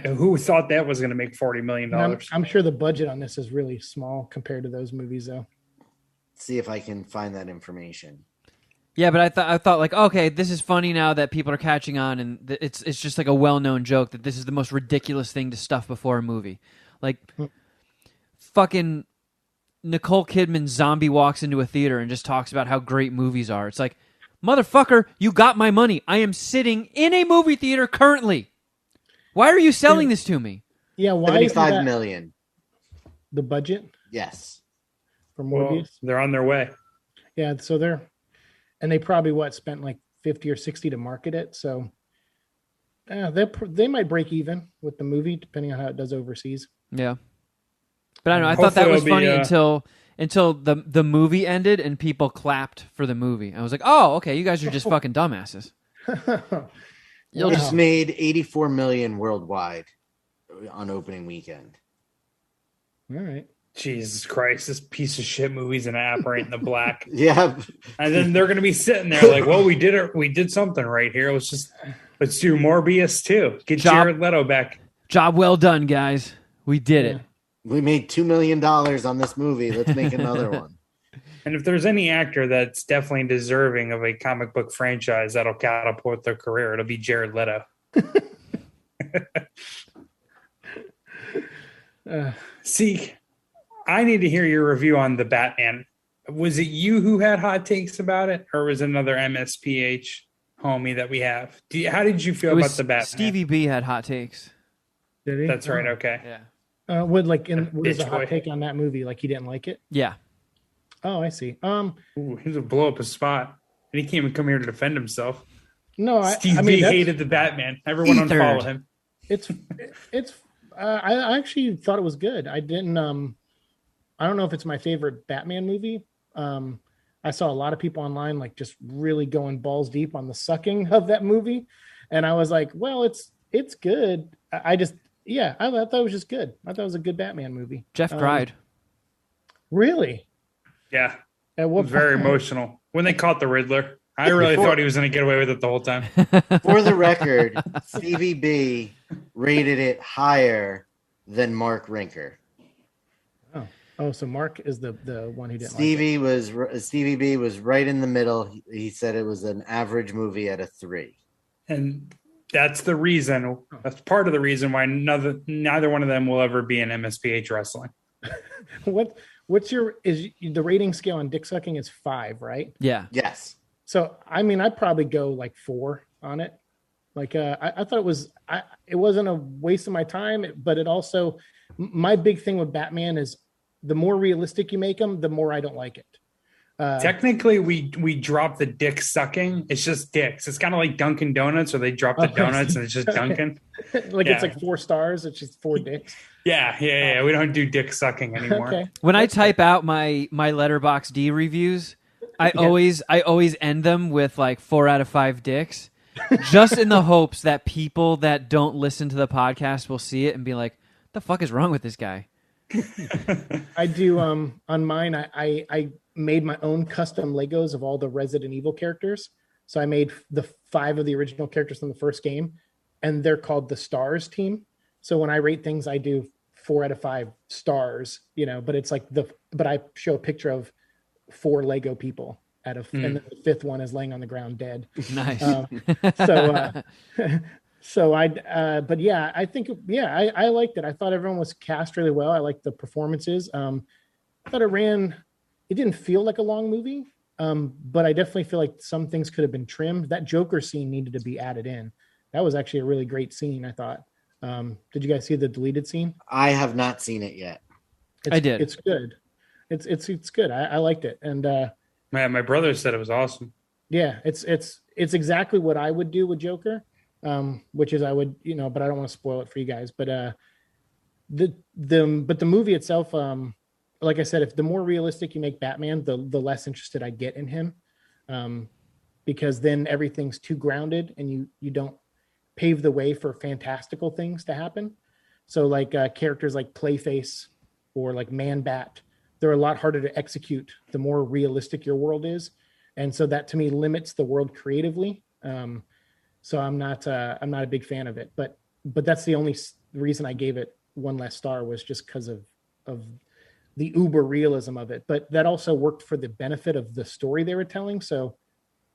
who thought that was going to make $40 million? I'm sure the budget on this is really small compared to those movies, though. See if I can find that information. Yeah, but I thought like, okay, this is funny now that people are catching on, and it's just like a well-known joke that this is the most ridiculous thing to stuff before a movie. Like, fucking Nicole Kidman zombie walks into a theater and just talks about how great movies are. It's like, motherfucker, you got my money. I am sitting in a movie theater currently. Why are you selling this to me? Yeah, why is $75 million. The budget? Yes. For Morbius? Well, they're on their way. Yeah, so they probably spent like 50 or 60 to market it. So they might break even with the movie depending on how it does overseas. Yeah. But I don't know. I thought that was Hopefully funny it'll be, until the movie ended and people clapped for the movie. I was like, oh, okay, you guys are just fucking dumbasses. It's made 84 million worldwide on opening weekend. All right. Jesus Christ, this piece of shit movie's an app right in the black. Yeah. And then they're going to be sitting there like, well, we did it. We did something right here. Let's do Morbius too. Get Jared Leto back. Job well done, guys. We did it. We made $2 million on this movie. Let's make another one. And if there's any actor that's definitely deserving of a comic book franchise that'll catapult their career, it'll be Jared Leto. Siike, I need to hear your review on the Batman. Was it you who had hot takes about it, or was it another MSPH homie that we have? How did you feel about the Batman? Stevie B had hot takes. Did he? That's right. Okay. Yeah. What was a hot take on that movie? Like he didn't like it? Yeah. Oh, I see. Ooh, he was a blow up his spot, and he can't even come here to defend himself. No, Steve B hated the Batman. Everyone unfollow him. I actually thought it was good. I didn't. I don't know if it's my favorite Batman movie. I saw a lot of people online like just really going balls deep on the sucking of that movie, and I was like, well, it's good. I thought it was just good. I thought it was a good Batman movie. Jeff cried. Really? Yeah. At what It was very point? emotional when they caught the Riddler. I really thought he was going to get away with it the whole time. For the record, Stevie B rated it higher than Mark Rinker. Oh, so Mark is the one who didn't Stevie B was right in the middle. He said it was an average movie at a 3. And that's the reason. That's part of the reason why neither one of them will ever be in MSPH wrestling. What's the rating scale on dick sucking is 5, right? Yeah. Yes. So I mean, I'd probably go like 4 on it. Like I thought it wasn't a waste of my time, but it also, my big thing with Batman is the more realistic you make them, the more I don't like it. Technically, we drop the dick sucking. It's just dicks. It's kind of like Dunkin' Donuts, where they drop the donuts and it's just Dunkin'. It's like 4 stars. It's just 4 dicks. Yeah. We don't do dick sucking anymore. Okay. When I type out my Letterboxd D reviews, I always end them with like 4 out of 5 dicks, just in the hopes that people that don't listen to the podcast will see it and be like, "The fuck is wrong with this guy?" I do on mine. I made my own custom Legos of all the Resident Evil characters. So I made the 5 of the original characters from the first game, and they're called the Stars team. So when I rate things, I do 4 out of 5 stars. But it's like but I show a picture of 4 Lego people and then the 5th one is laying on the ground dead. Nice. But yeah, I think, I liked it. I thought everyone was cast really well. I liked the performances. I thought it didn't feel like a long movie. But I definitely feel like some things could have been trimmed. That Joker scene needed to be added in. That was actually a really great scene, I thought. Did you guys see the deleted scene? I have not seen it yet. I did. It's good. It's good. I liked it. And Man, my brother said it was awesome. yeah, it's exactly what I would do with Joker. Which is I would, but I don't want to spoil it for you guys. But the movie itself, like I said, if the more realistic you make Batman, the less interested I get in him, because then everything's too grounded and you don't pave the way for fantastical things to happen. So like characters like Clayface or like Man-Bat, they're a lot harder to execute the more realistic your world is, and so that to me limits the world creatively. So I'm not a big fan of it, but that's the only reason I gave it 1 less star, was just because of the uber realism of it. But that also worked for the benefit of the story they were telling. So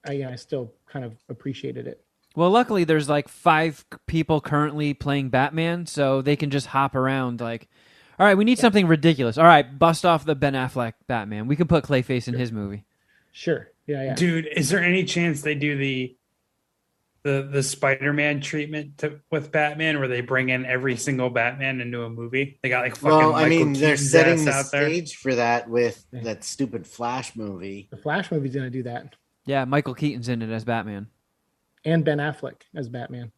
I still kind of appreciated it. Well, luckily there's like 5 people currently playing Batman, so they can just hop around like, all right, we need something ridiculous. All right, bust off the Ben Affleck Batman. We can put Clayface in his movie. Sure. Yeah. Dude, is there any chance they do the Spider-Man treatment with Batman, where they bring in every single Batman into a movie? They got like fucking they're Keaton's setting ass the out there. stage for that with that stupid Flash movie. The Flash movie's going to do that. Yeah, Michael Keaton's in it as Batman. And Ben Affleck as Batman.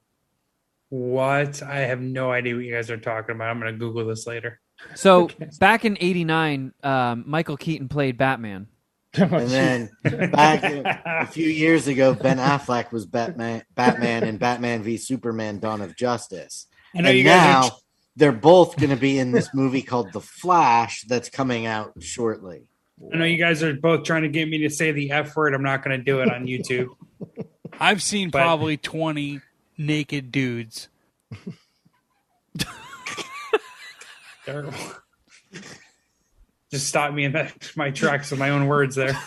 What? I have no idea what you guys are talking about. I'm going to Google this later. So Okay. back in '89, Michael Keaton played Batman. Oh, And then back a few years ago, Ben Affleck was Batman in Batman v Superman: Dawn of Justice. I know And you guys now are. they're both going to be in this movie called The Flash that's coming out shortly. I know you guys are both trying to get me to say the F word. I'm not going to do it on YouTube. I've seen But- probably 20 naked dudes. Terrible. Just stop me in my tracks with my own words there.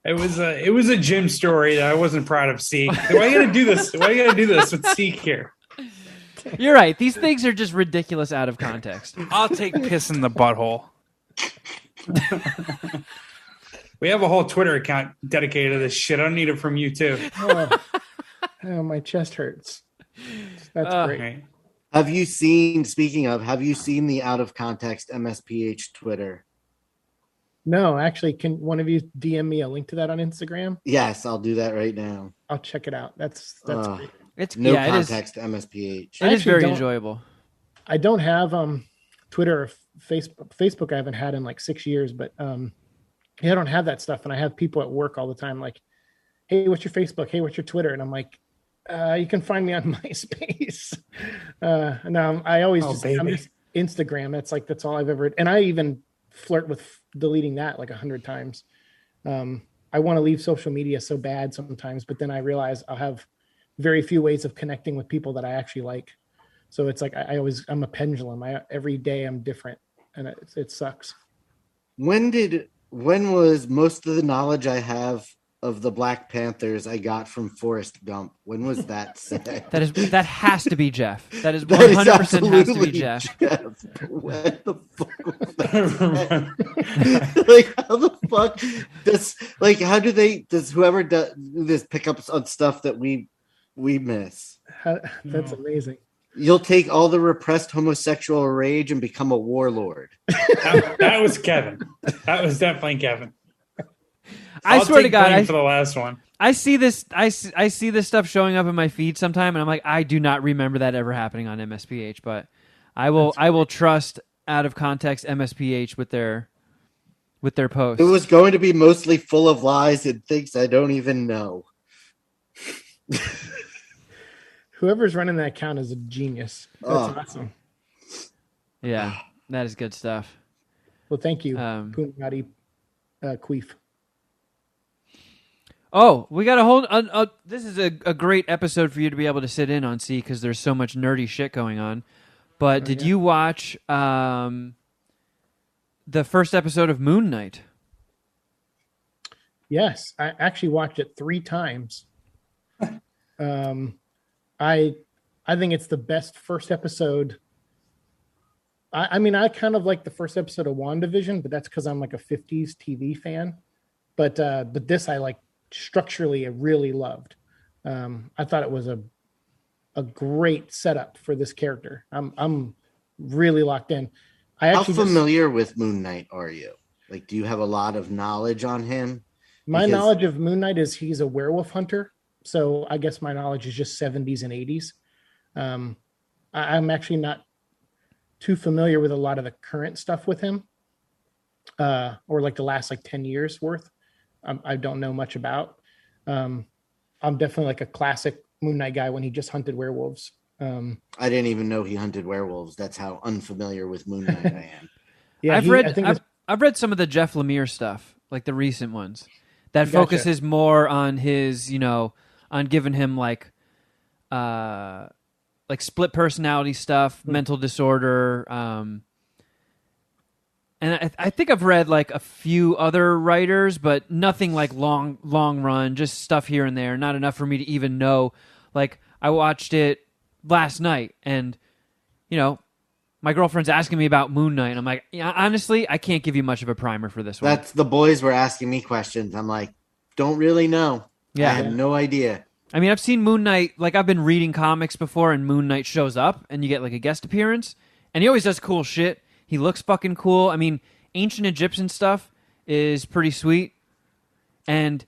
It was a gym story that I wasn't proud of. Siike, why you gotta do this? Why you gotta do this with Siike here? You're right. These things are just ridiculous out of context. I'll take piss in the butthole. We have a whole Twitter account dedicated to this shit. I don't need it from you too. Oh, my chest hurts. That's great. Right. Have you seen the out of context MSPH Twitter? No, actually, can one of you DM me a link to that on Instagram? Yes, I'll do that right now. I'll check it out. That's great. It's No yeah, context MSPH. It is actually very don't- enjoyable. I don't have Twitter or Facebook. Facebook I haven't had in like 6 years, but I don't have that stuff. And I have people at work all the time like, hey, what's your Facebook? Hey, what's your Twitter? And I'm like, you can find me on MySpace. No, I always I'm just Instagram. That's all I've ever. And I even flirt with deleting that like 100 times. I want to leave social media so bad sometimes, but then I realize I'll have very few ways of connecting with people that I actually like. So it's like I'm a pendulum. Every day I'm different, and it sucks. When was most of the knowledge I have of the Black Panthers I got from Forrest Gump? When was that said? That has to be Jeff. That is That is 100% has to be absolutely Jeff. When the fuck was that said? Like, how the fuck does whoever does this pick up on stuff that we miss? That's amazing. You'll take all the repressed homosexual rage and become a warlord. That was Kevin. That was definitely Kevin. I I'll swear to take God, blame for the last one. I see this. I see this stuff showing up in my feed sometime, and I'm like, I do not remember that ever happening on MSPH. But I will trust out of context MSPH with their posts. It was going to be mostly full of lies and things I don't even know. Whoever's running that account is a genius. That's awesome. Yeah, that is good stuff. Well, thank you, Um, Queef. Oh, we got a whole. This is a great episode for you to be able to sit in on, see, because there's so much nerdy shit going on. But did you watch the first episode of Moon Knight? Yes, I actually watched it 3 times. I think it's the best first episode. I mean, I kind of like the first episode of WandaVision, but that's because I'm like a 50s TV fan. But this I like structurally I really loved. I thought it was a great setup for this character. I'm really locked in. How familiar with Moon Knight are you? Like, do you have a lot of knowledge on him? My knowledge of Moon Knight is he's a werewolf hunter. So I guess my knowledge is just 70s and 80s. I'm actually not too familiar with a lot of the current stuff with him, or like the last like 10 years worth. I don't know much about. I'm definitely like a classic Moon Knight guy when he just hunted werewolves. I didn't even know he hunted werewolves. That's how unfamiliar with Moon Knight I am. Yeah, I've read some of the Jeff Lemire stuff, like the recent ones, that Gotcha. focuses more on his, on giving him like split personality stuff, mental disorder. And I think I've read like a few other writers, but nothing like long run, just stuff here and there. Not enough for me to even know. Like, I watched it last night, and my girlfriend's asking me about Moon Knight, and I'm like, yeah, honestly, I can't give you much of a primer for this one. That's the boys were asking me questions. I'm like, don't really know. Yeah. I have no idea. I mean, I've seen Moon Knight, like I've been reading comics before, and Moon Knight shows up, and you get like a guest appearance, and he always does cool shit. He looks fucking cool. I mean, ancient Egyptian stuff is pretty sweet, and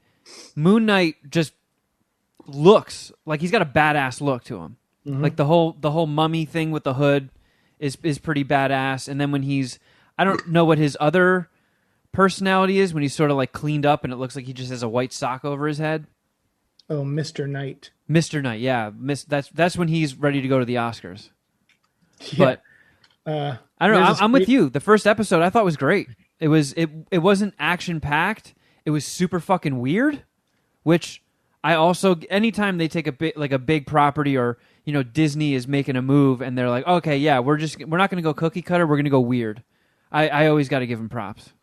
Moon Knight just looks like he's got a badass look to him. Like the whole mummy thing with the hood is pretty badass. And then when I don't know what his other personality is, when he's sort of like cleaned up and it looks like he just has a white sock over his head. Oh, Mr. Knight. Mr. Knight, yeah. That's when he's ready to go to the Oscars. Yeah. But I don't know. I'm with you. The first episode I thought was great. It wasn't action packed. It was super fucking weird, which I also, anytime they take a big property, or Disney is making a move and they're like, okay, yeah, we're not going to go cookie cutter, we're going to go weird. I always got to give them props.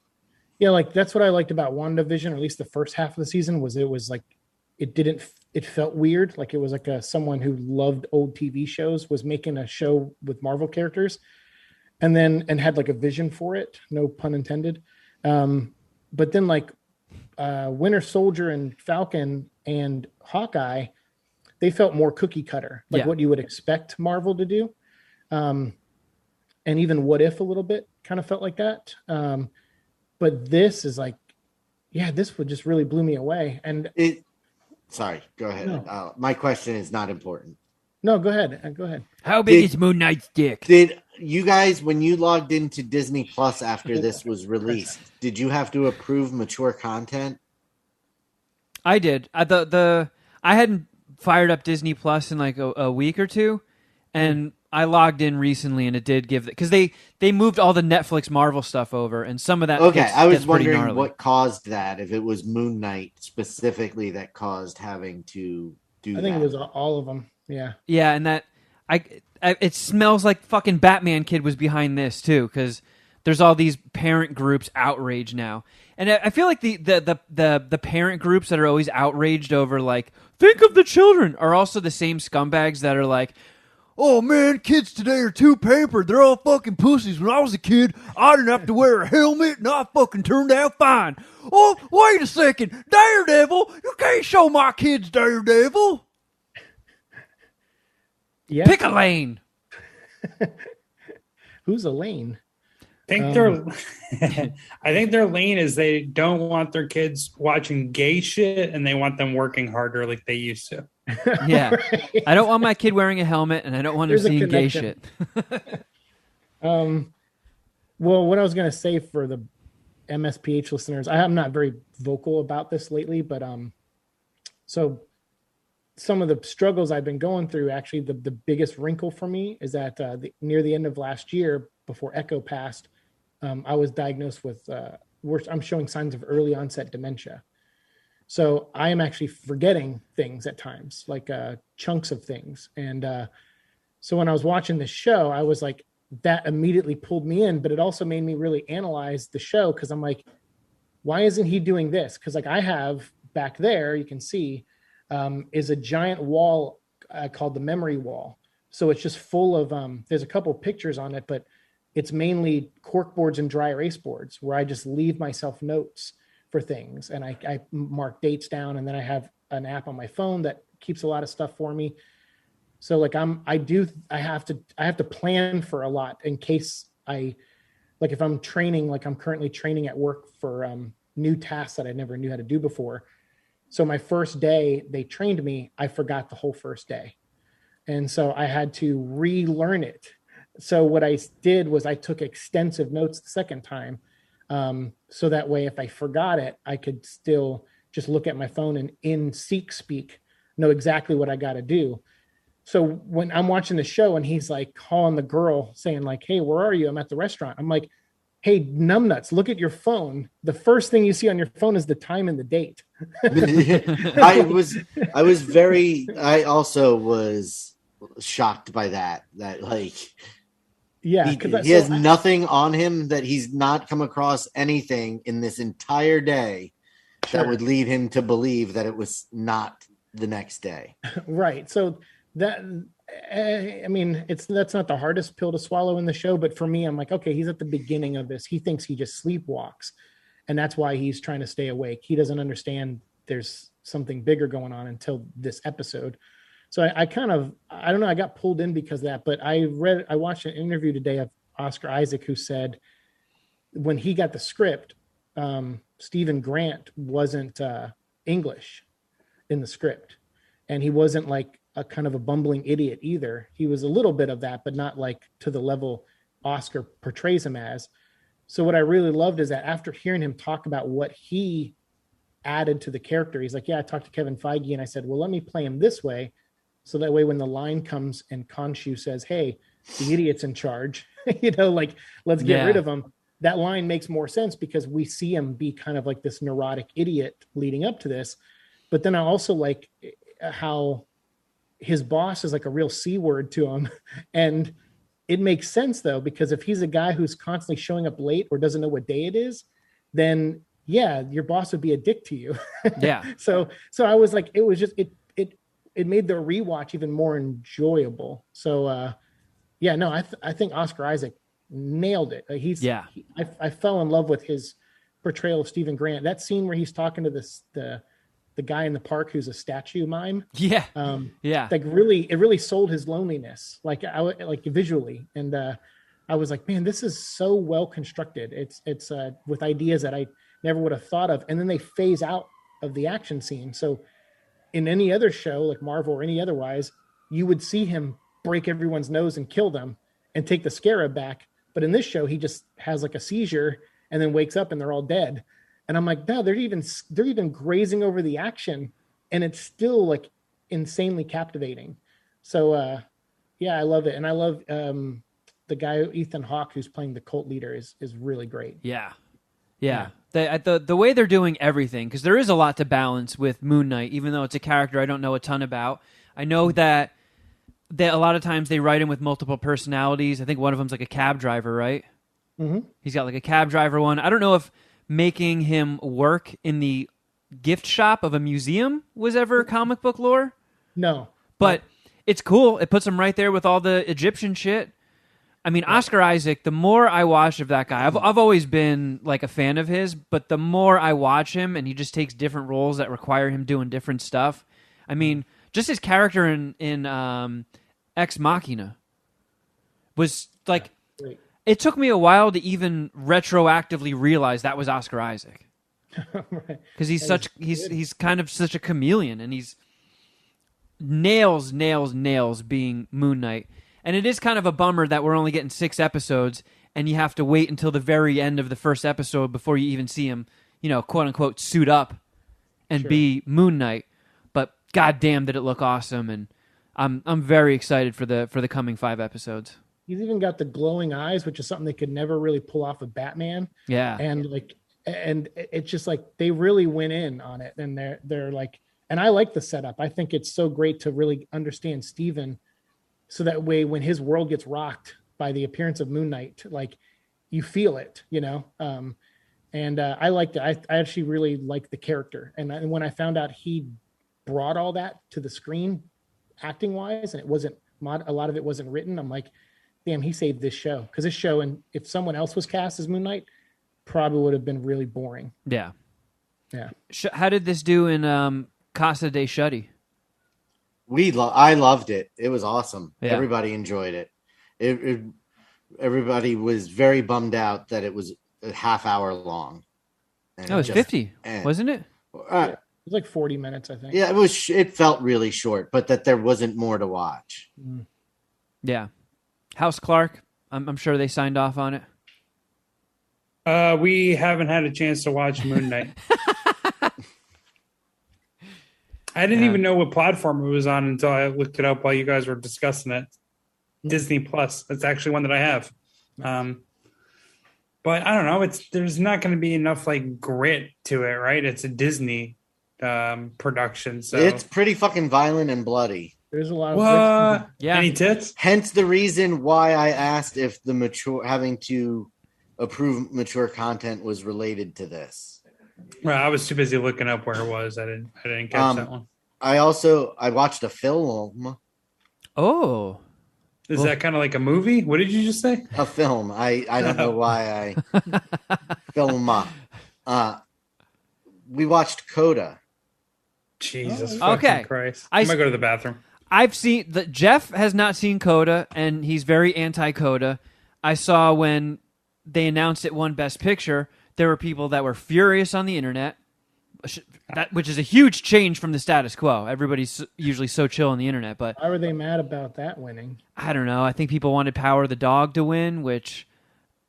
Yeah, like that's what I liked about WandaVision, or at least the first half of the season, was it was like it felt weird, like it was like someone who loved old TV shows was making a show with Marvel characters, and had like a vision for it, no pun intended. But then like Winter Soldier and Falcon and Hawkeye, they felt more cookie cutter, like what you would expect Marvel to do. And even What If a little bit kind of felt like that. But this is like, this would just really blew me away. And sorry, go ahead. No. My question is not important. No, go ahead. Go ahead. How big is Moon Knight's dick? Did you guys, when you logged into Disney Plus after this was released, did you have to approve mature content? I did. I hadn't fired up Disney Plus in like a week or two, and I logged in recently, and it did give because they moved all the Netflix Marvel stuff over, and some of that. Okay, I was wondering what caused that. If it was Moon Knight specifically that caused having to do. I think it was all of them. Yeah. Yeah, and that it smells like fucking Batman Kid was behind this too, because there's all these parent groups outraged now, and I feel like the parent groups that are always outraged over like think of the children are also the same scumbags that are like, oh man, kids today are too pampered. They're all fucking pussies. When I was a kid, I didn't have to wear a helmet, and I fucking turned out fine. Oh, wait a second, Daredevil! You can't show my kids Daredevil. Yeah. Pick a lane. Who's Elaine? I think their lane is they don't want their kids watching gay shit, and they want them working harder like they used to. Yeah. Right. I don't want my kid wearing a helmet, and I don't want him seeing gay shit. Well, what I was going to say for the MSPH listeners, I'm not very vocal about this lately, but so some of the struggles I've been going through, actually the biggest wrinkle for me is that near the end of last year, before Echo passed, I was diagnosed with, I'm showing signs of early onset dementia. So I am actually forgetting things at times, like chunks of things. And so when I was watching this show, I was like, that immediately pulled me in, but it also made me really analyze the show, because I'm like, why isn't he doing this? Because like I have back there, you can see, is a giant wall called the memory wall. So it's just full of, there's a couple pictures on it, but it's mainly cork boards and dry erase boards where I just leave myself notes for things. And I mark dates down, and then I have an app on my phone that keeps a lot of stuff for me. So like I have to plan for a lot in case if I'm training, like I'm currently training at work for new tasks that I never knew how to do before. So my first day they trained me, I forgot the whole first day. And so I had to relearn it. So what I did was I took extensive notes the second time. So that way, if I forgot it, I could still just look at my phone and in Siike speak, know exactly what I got to do. So when I'm watching the show and he's like calling the girl saying like, hey, where are you? I'm at the restaurant. I'm like, hey, numbnuts, look at your phone. The first thing you see on your phone is the time and the date. I also was shocked by that like, yeah, he has nothing on him, that he's not come across anything in this entire day that would lead him to believe that it was not the next day. Right. So that, I mean, that's not the hardest pill to swallow in the show, but for me, I'm like, okay, he's at the beginning of this. He thinks he just sleepwalks, and that's why he's trying to stay awake. He doesn't understand there's something bigger going on until this episode. So I kind of, I don't know, I got pulled in because of that, but I watched an interview today of Oscar Isaac, who said when he got the script, Stephen Grant wasn't English in the script, and he wasn't like a kind of a bumbling idiot either. He was a little bit of that, but not like to the level Oscar portrays him as. So what I really loved is that after hearing him talk about what he added to the character, he's like, yeah, I talked to Kevin Feige and I said, well, let me play him this way. So that way, when the line comes and Khonshu says, hey, the idiot's in charge, like, let's get rid of him. That line makes more sense because we see him be kind of like this neurotic idiot leading up to this. But then I also like how his boss is like a real C word to him. And it makes sense though, because if he's a guy who's constantly showing up late or doesn't know what day it is, then yeah, your boss would be a dick to you. Yeah. So I was like, it was just, it made the rewatch even more enjoyable. So I think Oscar Isaac nailed it. Like I fell in love with his portrayal of Stephen Grant. That scene where he's talking to the guy in the park who's a statue mime. Yeah. Like it really sold his loneliness, like visually. And I was like, man, this is so well constructed. It's with ideas that I never would have thought of. And then they phase out of the action scene. So in any other show like Marvel or any otherwise, you would see him break everyone's nose and kill them and take the scarab back. But in this show, he just has like a seizure and then wakes up and they're all dead. And I'm like, no, they're even grazing over the action, and it's still like insanely captivating. So I love it. And I love the guy, Ethan Hawke, who's playing the cult leader is really great. Yeah. The way they're doing everything, because there is a lot to balance with Moon Knight, even though it's a character I don't know a ton about. I know that a lot of times they write him with multiple personalities. I think one of them's like a cab driver, right? Mm-hmm. He's got like a cab driver one. I don't know if making him work in the gift shop of a museum was ever comic book lore. No. But it's cool. It puts him right there with all the Egyptian shit. I mean, Oscar Isaac, the more I watch of that guy, I've always been like a fan of his, but the more I watch him and he just takes different roles that require him doing different stuff. I mean, just his character in Ex Machina was like, it took me a while to even retroactively realize that was Oscar Isaac. Because he's kind of such a chameleon, and he's nails being Moon Knight. And it is kind of a bummer that we're only getting 6 episodes, and you have to wait until the very end of the first episode before you even see him, quote unquote, suit up and be Moon Knight. But goddamn, did it look awesome! And I'm very excited for the coming 5 episodes. He's even got the glowing eyes, which is something they could never really pull off of Batman. Yeah, and it's just like they really went in on it, and they're like, and I like the setup. I think it's so great to really understand Steven, so that way when his world gets rocked by the appearance of Moon Knight, like you feel it, And I liked it. I actually really liked the character, and when I found out he brought all that to the screen, acting wise, and it wasn't a lot of it wasn't written, I'm like, damn, he saved this show, because this show, and if someone else was cast as Moon Knight, probably would have been really boring. Yeah. How did this do in Casa de Shuddy? I loved it. It was awesome. Yeah. Everybody enjoyed it. Everybody was very bummed out that it was a half hour long. And it was 50, wasn't it? It was like 40 minutes, I think. Yeah, it felt really short, but that there wasn't more to watch. Yeah. House Clark, I'm sure they signed off on it. We haven't had a chance to watch Moon Knight. I didn't even know what platform it was on until I looked it up while you guys were discussing it. Disney Plus. That's actually one that I have. But I don't know. There's not going to be enough like grit to it, right? It's a Disney production, so it's pretty fucking violent and bloody. There's a lot of any tits. Hence the reason why I asked if the having to approve mature content was related to this. Well, I was too busy looking up where it was. I didn't catch that one. I watched a film. Oh. Is that kind of like a movie? What did you just say? A film. I don't know why I film. We watched Coda. Jesus fucking Christ. I might go to the bathroom. I've seen that Jeff has not seen Coda, and he's very anti-Coda. I saw when they announced it won Best Picture, there were people that were furious on the internet, which is a huge change from the status quo. Everybody's usually so chill on the internet, but Why were they mad about that winning? I don't know. I think people wanted Power the Dog to win, which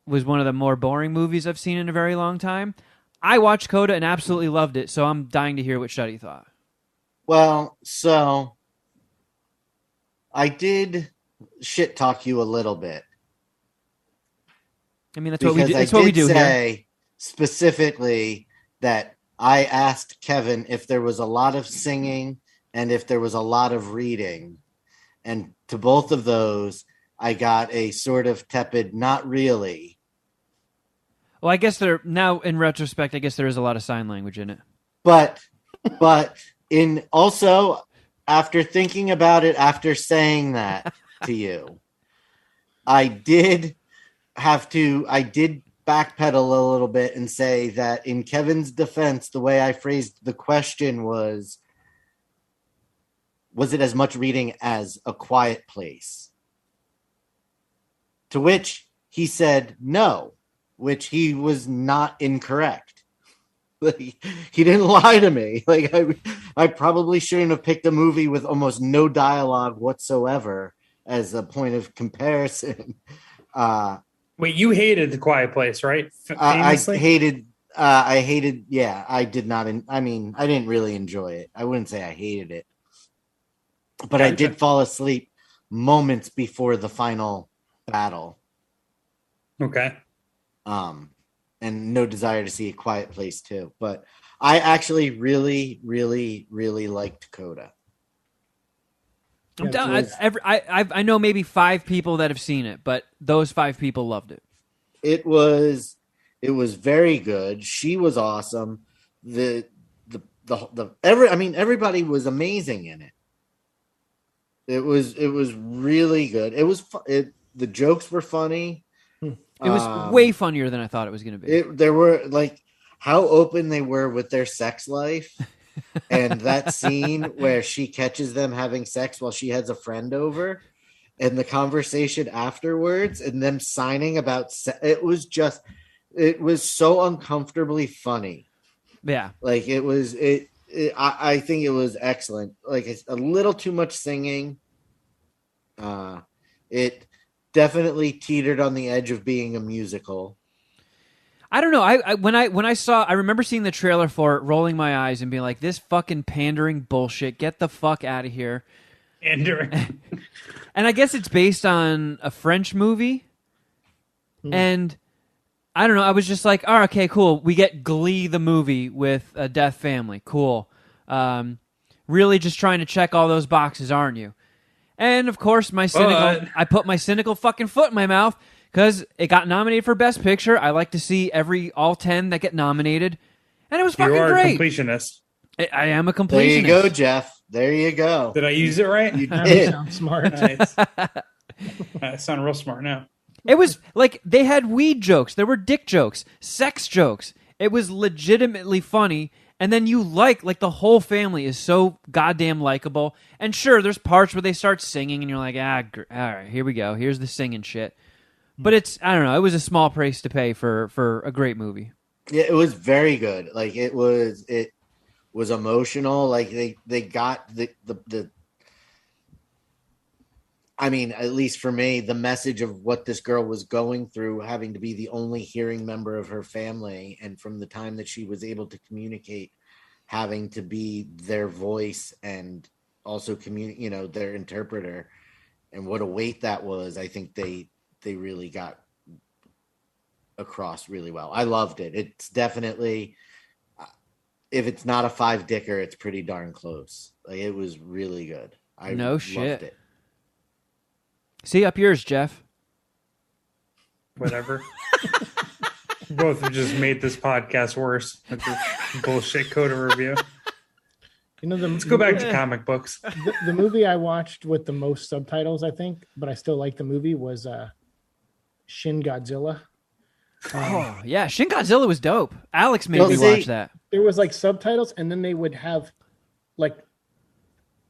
was one of the more boring movies I've seen in a very long time. I watched Coda and absolutely loved it, so I'm dying to hear what Shuddy thought. Well, so I did shit talk you a little bit. I mean, that's what we do here. Specifically that I asked Kevin if there was a lot of singing and if there was a lot of reading. And to both of those, I got a sort of tepid, not really. Well, I guess now in retrospect, I guess there is a lot of sign language in it. But in also after thinking about it, after saying that to you, I did backpedal a little bit and say that in Kevin's defense, the way I phrased the question was it as much reading as A Quiet Place? To which he said no, which he was not incorrect. He didn't lie to me. Like I probably shouldn't have picked a movie with almost no dialogue whatsoever as a point of comparison. Wait, you hated The Quiet Place, right? I hated. Yeah, I did not. I didn't really enjoy it. I wouldn't say I hated it, but I did fall asleep moments before the final battle. Okay. And no desire to see A Quiet Place too. But I actually really, really, really liked Coda. I'm down. I know maybe 5 people that have seen it, but those 5 people loved it. It was very good. She was awesome. Everybody was amazing in it. It was really good. The jokes were funny. It was way funnier than I thought it was going to be. There were like how open they were with their sex life. And that scene where she catches them having sex while she has a friend over and the conversation afterwards and them signing about it was so uncomfortably funny. Yeah. Like I think it was excellent. Like it's a little too much singing. It definitely teetered on the edge of being a musical. I don't know. I remember seeing the trailer for it, rolling my eyes and being like, "This fucking pandering bullshit. Get the fuck out of here." Pandering. And I guess it's based on a French movie. And I don't know. I was just like, "Oh, okay, cool. We get Glee the movie with a death family. Cool. Really, just trying to check all those boxes, aren't you?" And of course, I put my cynical fucking foot in my mouth. Because it got nominated for Best Picture. I like to see all 10 that get nominated. And it was fucking great. You are a completionist. I am a completionist. There you go, Jeff. There you go. Did I use it right? You did. Sound smart. Nice. I sound real smart now. It was like they had weed jokes. There were dick jokes, sex jokes. It was legitimately funny. And then you like the whole family is so goddamn likable. And sure, there's parts where they start singing and you're like, all right, here we go. Here's the singing shit. But I don't know. It was a small price to pay for a great movie. Yeah, it was very good. Like it was emotional. Like they got the I mean, at least for me, the message of what this girl was going through, having to be the only hearing member of her family, and from the time that she was able to communicate, having to be their voice and also their interpreter, and what a weight that was. I think they really got across really well. I loved it. It's definitely, if it's not a 5-dicker, it's pretty darn close. Like it was really good. I loved it. See up yours, Jeff. Whatever. Both have just made this podcast worse with this bullshit Coda review. Let's go back to comic books. The movie I watched with the most subtitles, I think, but I still like the movie, was Shin Godzilla. Oh, yeah. Shin Godzilla was dope. Alex made me watch that. There was subtitles, and then they would have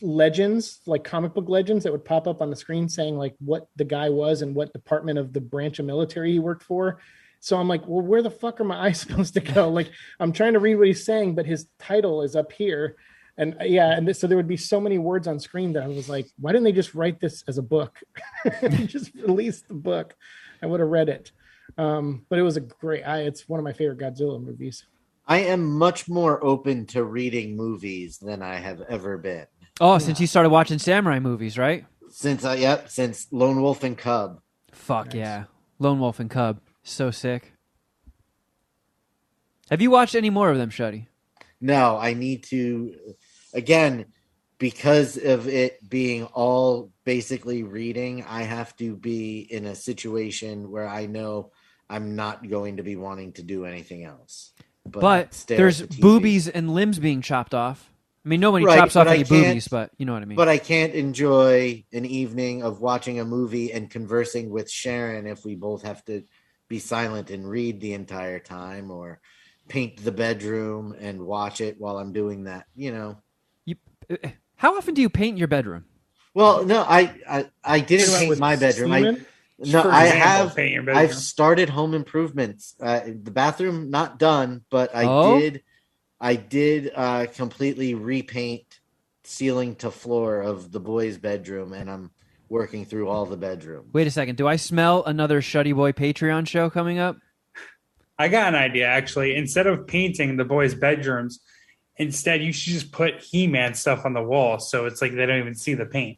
legends, comic book legends that would pop up on the screen saying what the guy was and what department of the branch of military he worked for. So I'm like, well, where the fuck are my eyes supposed to go? Like, I'm trying to read what he's saying, but his title is up here. And so there would be so many words on screen that I was like, why didn't they just write this as a book? Just release the book. I would have read it. But it was it's one of my favorite Godzilla movies. I am much more open to reading movies than I have ever been. Oh, since you started watching samurai movies, right? Since Lone Wolf and Cub. Fuck Nice. yeah. Lone Wolf and Cub. So sick. Have you watched any more of them, Shuddy? No, I need to, again, because of it being all basically reading, I have to be in a situation where I know I'm not going to be wanting to do anything else. But stare there's at the TV. boobies and limbs being chopped off. I mean, nobody Right, chops off but I any can't- boobies, but you know what I mean. But I can't enjoy an evening of watching a movie and conversing with Sharon if we both have to be silent and read the entire time, or paint the bedroom and watch it while I'm doing that, How often do you paint your bedroom? Well, no, I didn't With paint my bedroom. Steven? No, For I example, have. paint your bedroom. I've started home improvements. The bathroom not done, but Oh? I did completely repaint ceiling to floor of the boys' bedroom, and I'm working through all the bedrooms. Wait a second. Do I smell another Shuddy Boy Patreon show coming up? I got an idea, actually. Instead of painting the boys' bedrooms, instead you should just put He-Man stuff on the wall, so it's like they don't even see the paint.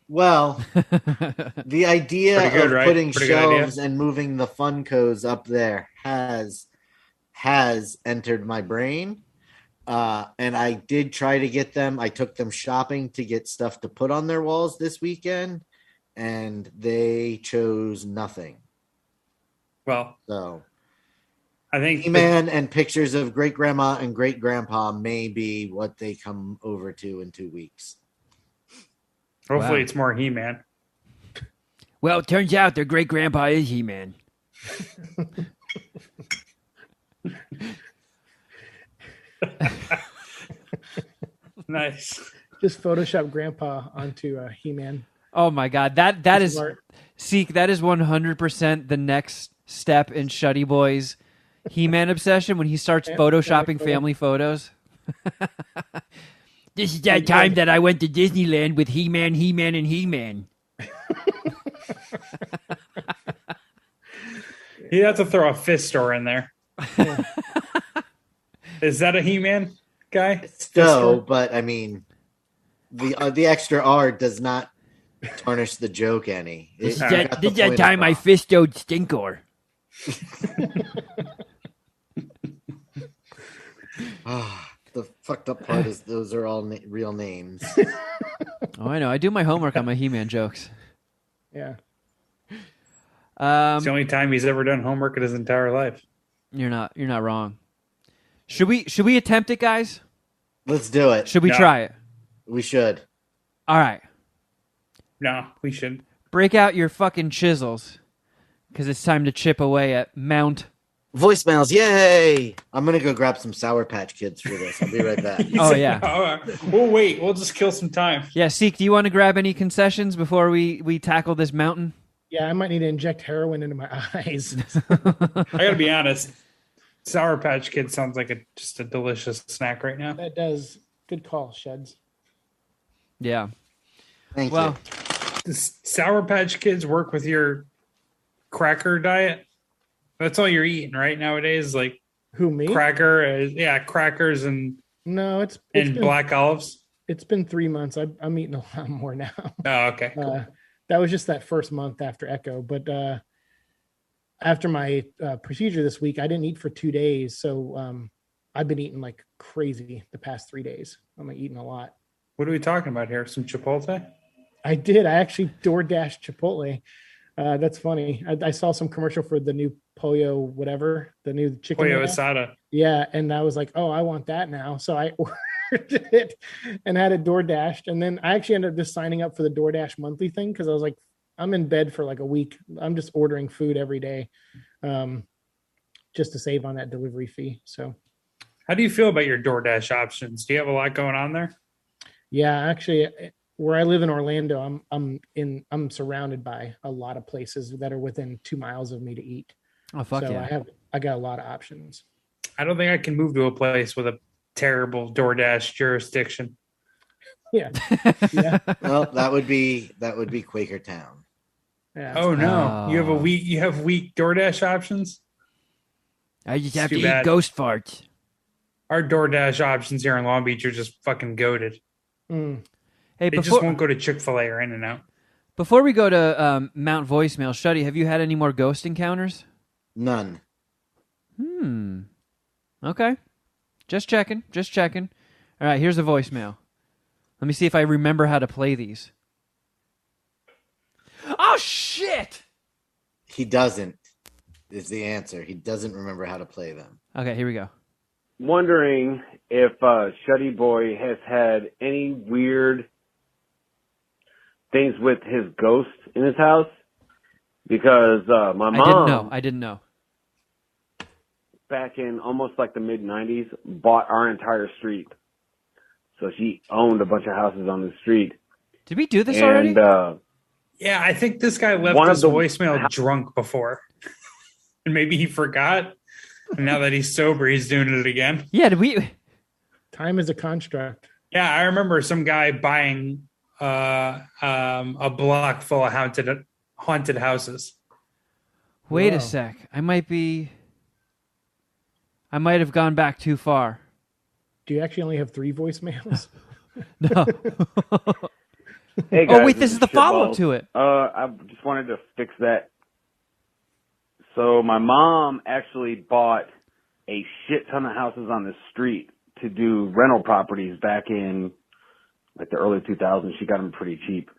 Well, the idea Pretty good, of right? putting Pretty good idea. shelves and moving the Funkos up there has entered my brain. And I did try to get them. I took them shopping to get stuff to put on their walls this weekend, and they chose nothing. Well, So I think He-Man and pictures of great grandma and great grandpa may be what they come over to in 2 weeks. hopefully Wow. it's more He-Man. Well, it turns out their great grandpa is He-Man. Nice. Just Photoshop Grandpa onto He-Man. Oh my God, that is Smart. Seek. That is 100% the next step in Shuddy Boy's He-Man obsession when he starts Yeah, photoshopping cool. family photos. This is that time that I went to Disneyland with He-Man, He-Man, and He-Man. You'd have to throw a fist store in there. Is that a He-Man guy? So, but I mean, the extra R does not tarnish the joke any. This is It that, got this the is that point time I across. fistoed Stinkor. The fucked up part is those are all real names. Oh, I know. I do my homework on my He-Man jokes. Yeah. It's the only time he's ever done homework in his entire life. You're not wrong. Should we attempt it, guys? Let's do it. Should we No. try it? We should. All right. No, we should. Break out your fucking chisels, because it's time to chip away at Mount. Voicemails, yay! I'm gonna go grab some Sour Patch Kids for this. I'll be right back. Oh, yeah. We'll wait. We'll just kill some time. Yeah, Seek, do you want to grab any concessions before we tackle this mountain? Yeah, I might need to inject heroin into my eyes. I gotta be honest. Sour Patch Kid sounds like just a delicious snack right now. That does. Good call, Sheds. Yeah. Thank Well, you. Does Sour Patch Kids work with your cracker diet? That's all you're eating right nowadays, like Who, me? crackers and No, it's and been, black olives. It's been 3 months. I'm eating a lot more now. Oh, okay. Cool. That was just that first month after Echo. But after my procedure this week, I didn't eat for 2 days. So I've been eating like crazy the past 3 days. I'm like, eating a lot. What are we talking about here? Some Chipotle? I did. I actually DoorDashed Chipotle. That's funny. I saw some commercial for the new Pollo, whatever, the new chicken. Pollo roll. asada. Yeah. And I was like, oh, I want that now. So I ordered it and had it DoorDashed. And then I actually ended up just signing up for the DoorDash monthly thing because I was like, I'm in bed for like a week. I'm just ordering food every day just to save on that delivery fee. So, How do you feel about your DoorDash options? Do you have a lot going on there? yeah, actually, where I live in Orlando, I'm surrounded by a lot of places that are within 2 miles of me to eat. Oh fuck so yeah! I got a lot of options. I don't think I can move to a place with a terrible DoorDash jurisdiction. Yeah, yeah, Well, that would be Quakertown. yeah. Oh no, you Oh. have weak DoorDash options. I just It's have too to eat bad. ghost farts. Our DoorDash options here in Long Beach are just fucking goated. Mm. Hey, They just won't go to Chick-fil-A or In-N-Out. before we go to Mount Voicemail, Shuddy, have you had any more ghost encounters? None. Okay. Just checking. All right, here's a voicemail. Let me see if I remember how to play these. Oh, shit! He doesn't. Is the answer. He doesn't remember how to play them. Okay, here we go. Wondering if Shuddy Boy has had any weird things with his ghost in his house, because my mom, I didn't know. back in almost like the mid-'90s, bought our entire street. So she owned a bunch of houses on the street. Did we do this already? And Yeah, I think this guy left One of his the- voicemail drunk before. And maybe he forgot. And now that he's sober, he's doing it again. Yeah, did we? Time is a construct. Yeah, I remember some guy buying a block full of haunted houses. Wait a Wow. sec. I might have gone back too far. Do you actually only have 3 voicemails? No. hey guys, Oh, wait, this is the follow-up Shitballs. to it. I just wanted to fix that. So my mom actually bought a shit ton of houses on the street to do rental properties back in like the early 2000s. She got them pretty cheap.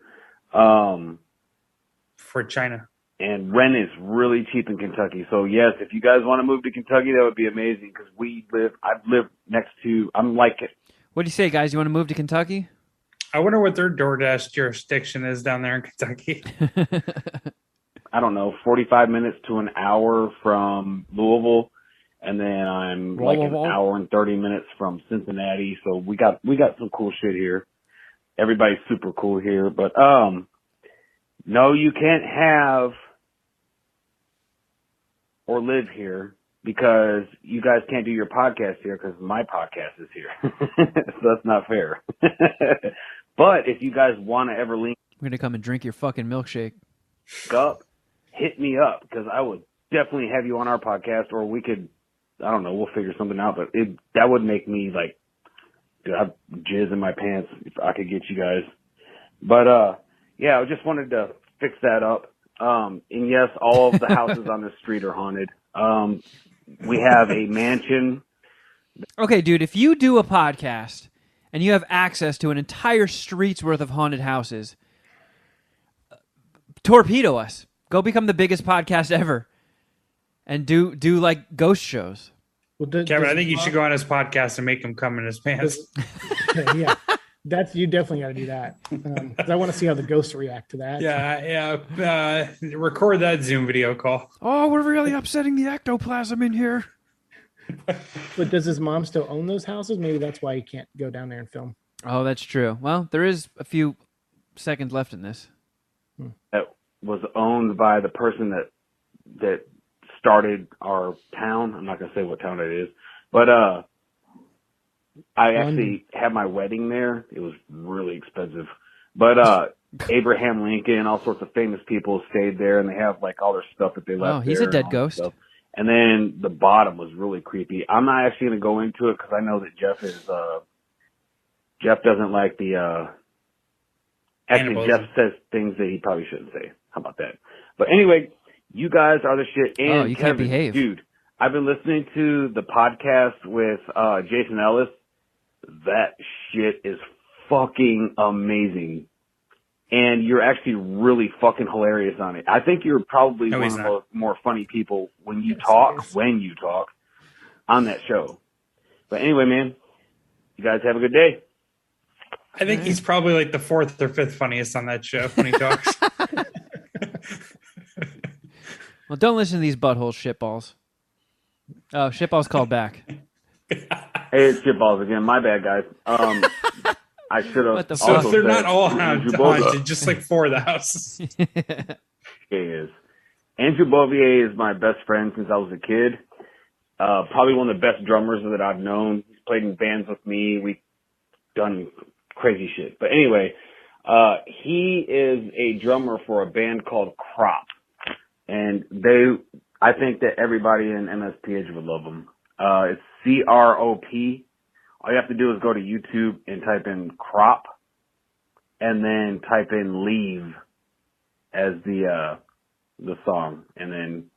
For China. And rent is really cheap in Kentucky. So yes, if you guys want to move to Kentucky, that would be amazing, because I've lived next to, I'm like it. What do you say, guys? You want to move to Kentucky? I wonder what their DoorDash jurisdiction is down there in Kentucky. I don't know, 45 minutes to an hour from Louisville. And then I'm like an hour and 30 minutes from Cincinnati. So we got some cool shit here. Everybody's super cool here, but, no, you can't have or live here, because you guys can't do your podcast here because my podcast is here. So that's not fair. But if you guys want to ever link We're going to come and drink your fucking milkshake. up, hit me up, because I would definitely have you on our podcast, or we could, I don't know, we'll figure something out, but that would make me like, dude, I'd jizz in my pants if I could get you guys. But, yeah, I just wanted to fix that up. And yes, all of the houses on the street are haunted. We have a mansion. Okay, dude, if you do a podcast and you have access to an entire street's worth of haunted houses, torpedo us. Go become the biggest podcast ever. And do like ghost shows. Well, Kevin, I think you should go on his podcast and make him come in his pants. Yeah, you definitely got to do that. 'Cause I want to see how the ghosts react to that. Yeah. Record that Zoom video call. Oh, we're really upsetting the ectoplasm in here. But does his mom still own those houses? Maybe that's why he can't go down there and film. Oh, that's true. Well, there is a few seconds left in this. That was owned by the person that started our town. I'm not going to say what town it is, but I actually had my wedding there. It was really expensive, but Abraham Lincoln, all sorts of famous people stayed there, and they have like all their stuff that they left. Oh, he's there a dead and all that ghost. stuff. And then the bottom was really creepy. I'm not actually going to go into it because I know that Jeff doesn't like the. Actually, Cannibalism. Jeff says things that he probably shouldn't say. How about that? But anyway, you guys are the shit. And you can't Kevin, behave. dude. I've been listening to the podcast with Jason Ellis. That shit is fucking amazing. And you're actually really fucking hilarious on it. I think you're probably No, one he's of not. the more funny people when you Yes, talk he is. on that show. But anyway, man, you guys have a good day. I think he's probably like the 4th or 5th funniest on that show when he talks. Well, don't listen to these butthole shitballs. Oh, shitballs called back. Hey, it's shitballs again. My bad, guys. I should have. What the So fuck? they're not all haunted, Zuboga. just like 4 of the houses. It is. Andrew Bovier is my best friend since I was a kid. Probably one of the best drummers that I've known. He's played in bands with me. We've done crazy shit. But anyway, he is a drummer for a band called Crop. And I think that everybody in MSPH would love them. It's CROP. All you have to do is go to YouTube and type in Crop and then type in Leave as the song. And then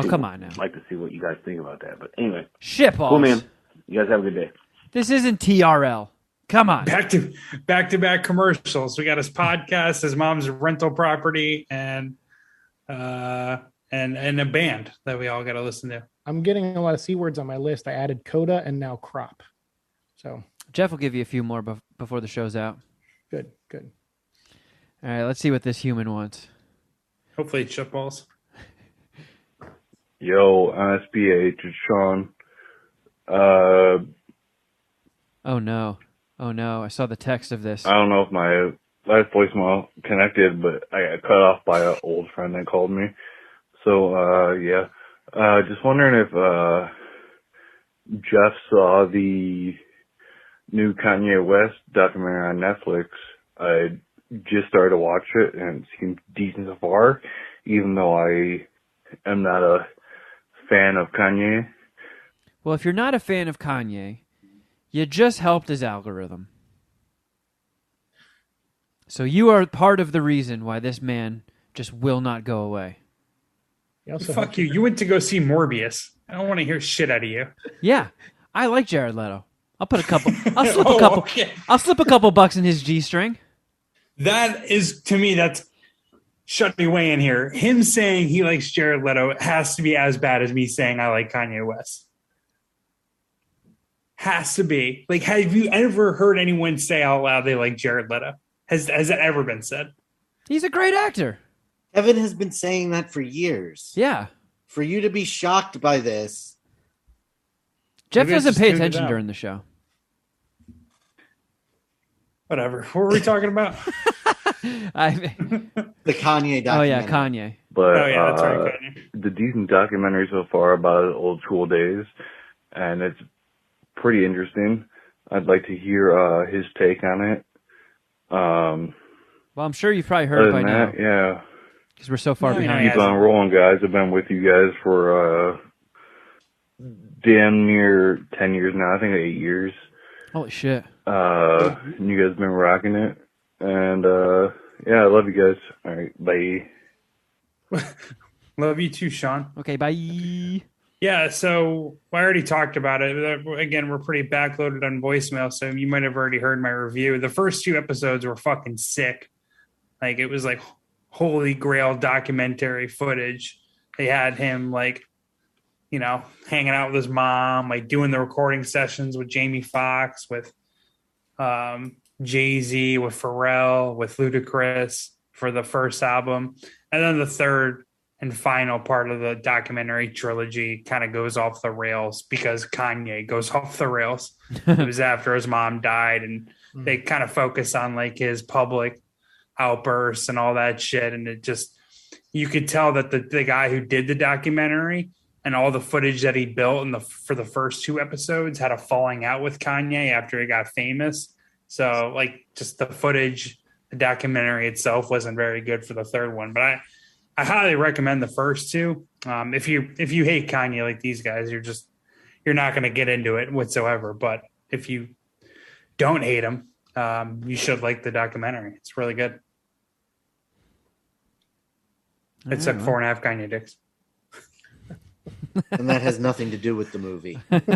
come on now. I'd like to see what you guys think about that. But anyway. Shitballs. Cool, man. You guys have a good day. This isn't TRL. Come on. Back to back commercials. We got his podcast, his mom's rental property, and a band that we all got to listen to. I'm getting a lot of C words on my list. I added Coda and now Crop. So Jeff will give you a few more before the show's out. good. All right, let's see what this human wants. Hopefully it's shitballs. Yo, MSPH, it's Sean. Oh no, I saw the text of this. I don't know if my last voicemail connected, but I got cut off by an old friend that called me. So, yeah. Just wondering if Jeff saw the new Kanye West documentary on Netflix. I just started to watch it, and it seems decent so far, even though I am not a fan of Kanye. Well, if you're not a fan of Kanye, you just helped his algorithm. So you are part of the reason why this man just will not go away. Fuck you. You went to go see Morbius. I don't want to hear shit out of you. Yeah, I like Jared Leto. I'll slip Okay. I'll slip a couple bucks in his G-string. That is, to me, that's shut me way in here. Him saying he likes Jared Leto has to be as bad as me saying I like Kanye West. Has to be. Like, have you ever heard anyone say out loud they like Jared Leto? Has that ever been said? He's a great actor. Evan has been saying that for years. Yeah. For you to be shocked by this. Jeff Maybe I doesn't just pay tuned it attention out. during the show. Whatever. What were we talking about? The Kanye documentary. Oh, yeah, Kanye. But Oh, yeah, that's right, Kanye. the decent documentary so far about his old school days, and it's pretty interesting. I'd like to hear his take on it. Well, I'm sure you've probably heard Other by than now that, yeah. because we're so far No, behind. yeah. Keep on rolling, guys. I've been with you guys for damn near 10 years now. I think 8 years. Holy shit. And you guys have been rocking it. And, yeah, I love you guys. All right, bye. Love you too, Sean. Okay, bye. Yeah, so I already talked about it. Again, we're pretty backloaded on voicemail, so you might have already heard my review. The first 2 episodes were fucking sick. Like, it was like holy grail documentary footage. They had him, like, you know, hanging out with his mom, like doing the recording sessions with Jamie Foxx, with Jay-Z, with Pharrell, with Ludacris for the first album. And then the third and final part of the documentary trilogy kind of goes off the rails because Kanye goes off the rails. It was after his mom died, and they kind of focus on like his public outbursts and all that shit. And it just, you could tell that the guy who did the documentary and all the footage that he built for the first 2 episodes had a falling out with Kanye after he got famous. So like just the footage, the documentary itself wasn't very good for the third one, but I highly recommend the first 2. If you hate Kanye like these guys, you're not going to get into it whatsoever. But if you don't hate him, you should like the documentary. It's really good. It took 4.5 Kanye dicks. And that has nothing to do with the movie. That's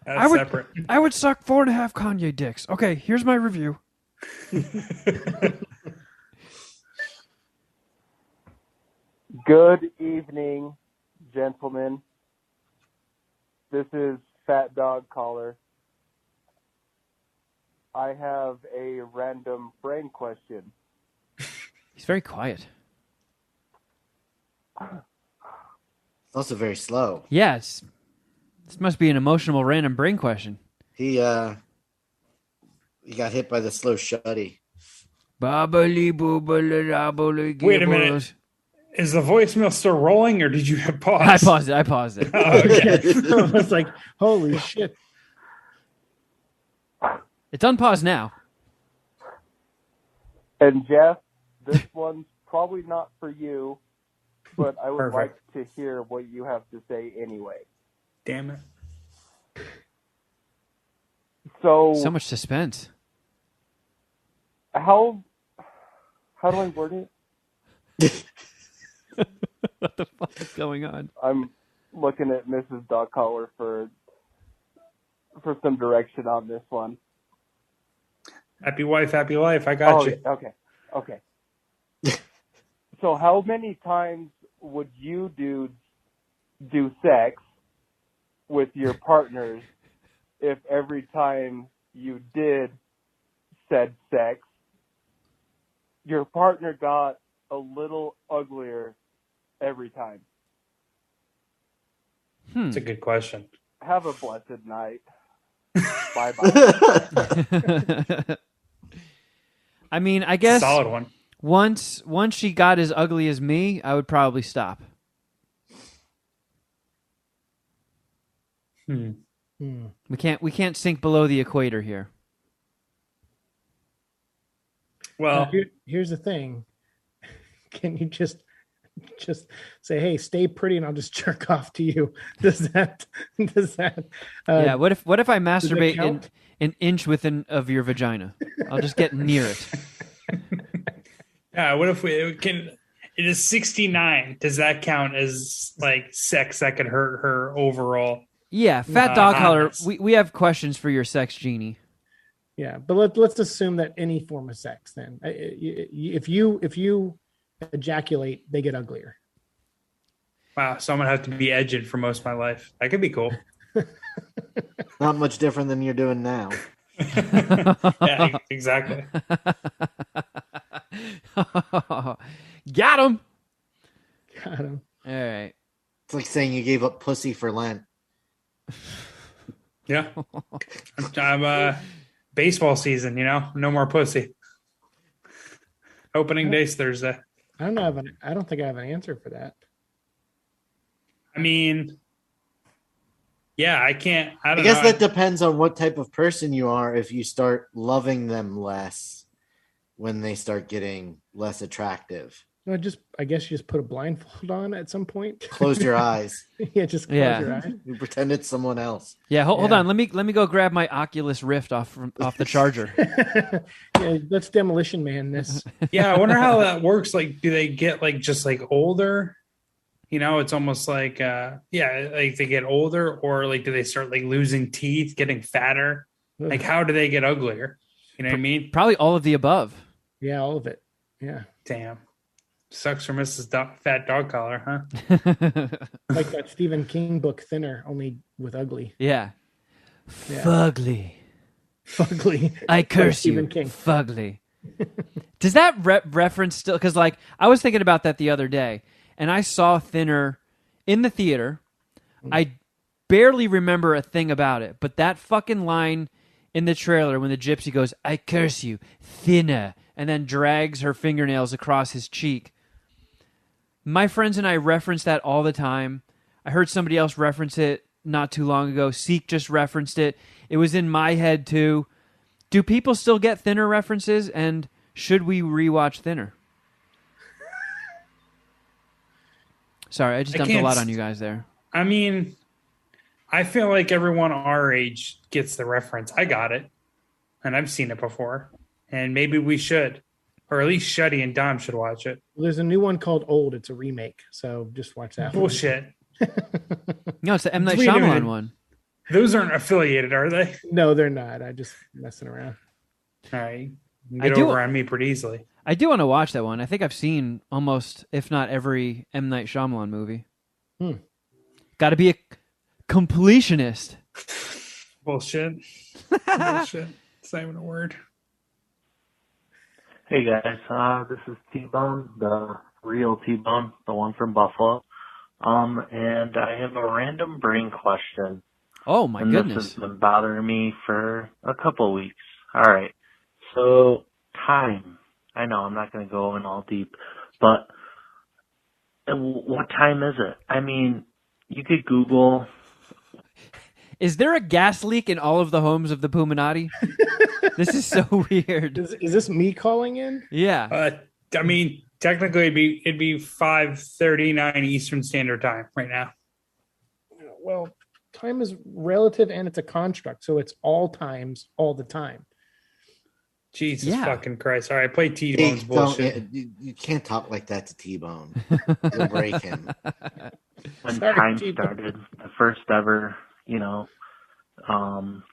separate. I would suck 4.5 Kanye dicks. Okay, here's my review. Good evening, gentlemen. This is Fat Dog Caller. I have a random brain question. He's very quiet. It's also very slow. Yes. This must be an emotional random brain question. He got hit by the slow shuddy. Wait Wait a minute. Is the voicemail still rolling, or did you hit pause? I paused it. I paused it. Oh, okay. I was like, holy shit. It's unpaused now. And Jeff, this one's probably not for you, but I would Perfect. like to hear what you have to say anyway. Damn it. So So much suspense. how do I word it? What the fuck is going on? I'm looking at Mrs. Dogcaller for some direction on this one. Happy wife, happy life. I got you. Okay. So how many times would you dudes do sex with your partners if every time you did said sex, your partner got a little uglier every time? That's a good question. Have a blessed night. Bye-bye. I mean, I guess Solid one. once she got as ugly as me, I would probably stop. We can't sink below the equator here. Well, Here's the thing. Can you just say, hey, stay pretty and I'll just jerk off to you? Does that Yeah, what if I masturbate count? an inch within of your vagina? I'll just get near it. yeah, what if we can? It is 69. Does that count as like sex that could hurt her overall? Yeah, fat dog collar. Honest. We have questions for your sex genie. Yeah, but let's assume that any form of sex then. If you ejaculate, they get uglier. Wow, so I'm gonna have to be edged for most of my life. That could be cool. Not much different than you're doing now. Yeah, exactly. Got him. Got him. All right. It's like saying you gave up pussy for Lent. Yeah, I'm baseball season. No more pussy. Opening day's Thursday. I don't think I have an answer for that. I mean, yeah, I can't. I I don't guess know. that depends on what type of person you are. If you start loving them less when they start getting less attractive, No, I guess you just put a blindfold on at some point. close your eyes. Yeah, just close Yeah. your eyes. You pretend it's someone else. Yeah, hold Yeah. on. Let me go grab my Oculus Rift off the charger. Yeah, let's Demolition Man this. Yeah, I wonder how that works. Like, do they get like just like older? It's almost like like they get older, or like do they start like losing teeth, getting fatter? Like, how do they get uglier? You know what I mean? Probably all of the above. Yeah, all of it. Yeah. Damn, sucks for Mrs. Fat Dog Collar, huh? Like that Stephen King book, Thinner, only with ugly. Yeah. Yeah. Fugly. Ugly. I curse Stephen you. King. Fugly. Does that reference still? Because like I was thinking about that the other day, and I saw Thinner in the theater. I barely remember a thing about it, but that fucking line in the trailer when the gypsy goes, "I curse you, Thinner," and then drags her fingernails across his cheek. My friends and I reference that all the time. I heard somebody else reference it not too long ago. Siike just referenced it. It was in my head too. Do people still get Thinner references, and should we rewatch Thinner? Sorry, I just dumped a lot on you guys there. I mean, I feel like everyone our age gets the reference. I got it, and I've seen it before, and maybe we should, or at least Shuddy and Dom should watch it. Well, there's a new one called Old. It's a remake, so just watch that. Bullshit. No, it's the M. Night Wait a Shyamalan minute. one. Those aren't affiliated, are they? No, they're not. I just messing around. All right. You I Get do- over on me pretty easily. I do want to watch that one. I think I've seen almost, if not every M. Night Shyamalan movie. Got to be a completionist. Bullshit. Bullshit. It's not even a word. Hey guys, this is T-Bone, the real T-Bone, the one from Buffalo. And I have a random brain question. Oh my and goodness. This has been bothering me for a couple weeks. Alright, so time. I know I'm not going to go in all deep, but What time is it? I mean, you could Google. Is there a gas leak in all of the homes of the Puminati? This is so weird. Is this me calling in? Yeah. I mean, technically, it'd be 5:39 Eastern Standard Time right now. Well, time is relative and it's a construct, so it's all times, all the time. Jesus fucking Christ! All right, play T-Bone's bullshit. You can't talk like that to T-Bone. You'll break him. When time started, the first ever,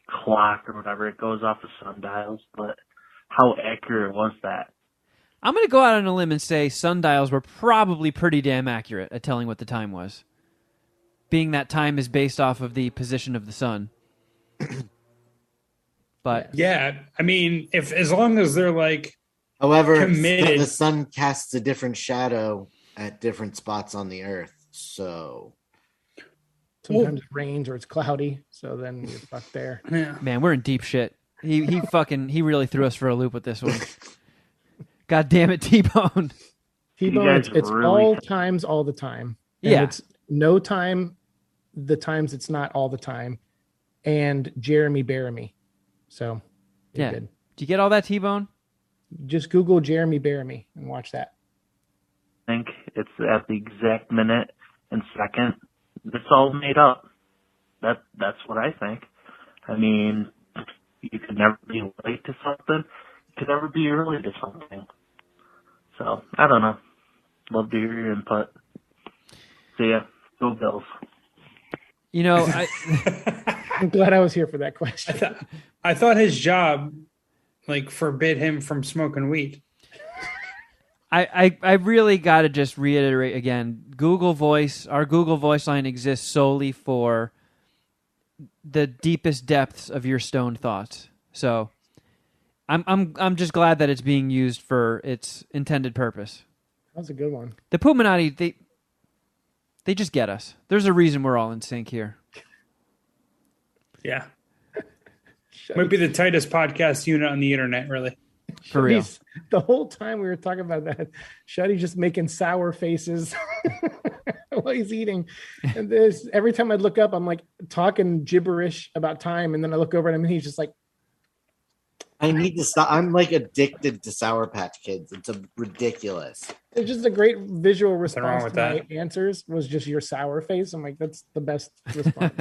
clock or whatever, it goes off of sundials, but how accurate was that? I'm going to go out on a limb and say sundials were probably pretty damn accurate at telling what the time was, being that time is based off of the position of the sun. But yeah, I mean, as long as they're like, however, committed. the sun casts a different shadow at different spots on the earth, so sometimes it rains or it's cloudy, so then you're fucked there. Yeah. Man, we're in deep shit. He really threw us for a loop with this one. God damn it, T-Bone. T-Bone, it's really all times, all the time. And it's no time, the times it's not all the time, and Jeremy Bearimy. So, yeah. Good. Do you get all that, T-Bone? Just Google Jeremy Bearimy and watch that. I think it's at the exact minute and second. It's all made up. That's what I think. I mean, you could never be late to something. You could never be early to something. So, I don't know. Love to hear your input. See ya. Go Bills. I'm glad I was here for that question. I thought his job, forbid him from smoking weed. I really got to just reiterate again. Our Google Voice line exists solely for the deepest depths of your stoned thoughts. So, I'm just glad that it's being used for its intended purpose. That's a good one. The Puminati, they just get us. There's a reason we're all in sync here. Yeah. Might be the tightest podcast unit on the internet, really. For real. The whole time we were talking about that, Shuddy's just making sour faces while he's eating. And every time I look up, I'm like talking gibberish about time. And then I look over at him and he's just like, I need to stop. I'm addicted to Sour Patch Kids. It's ridiculous. It's just a great visual response to my answers was just your sour face. I'm like, that's the best response.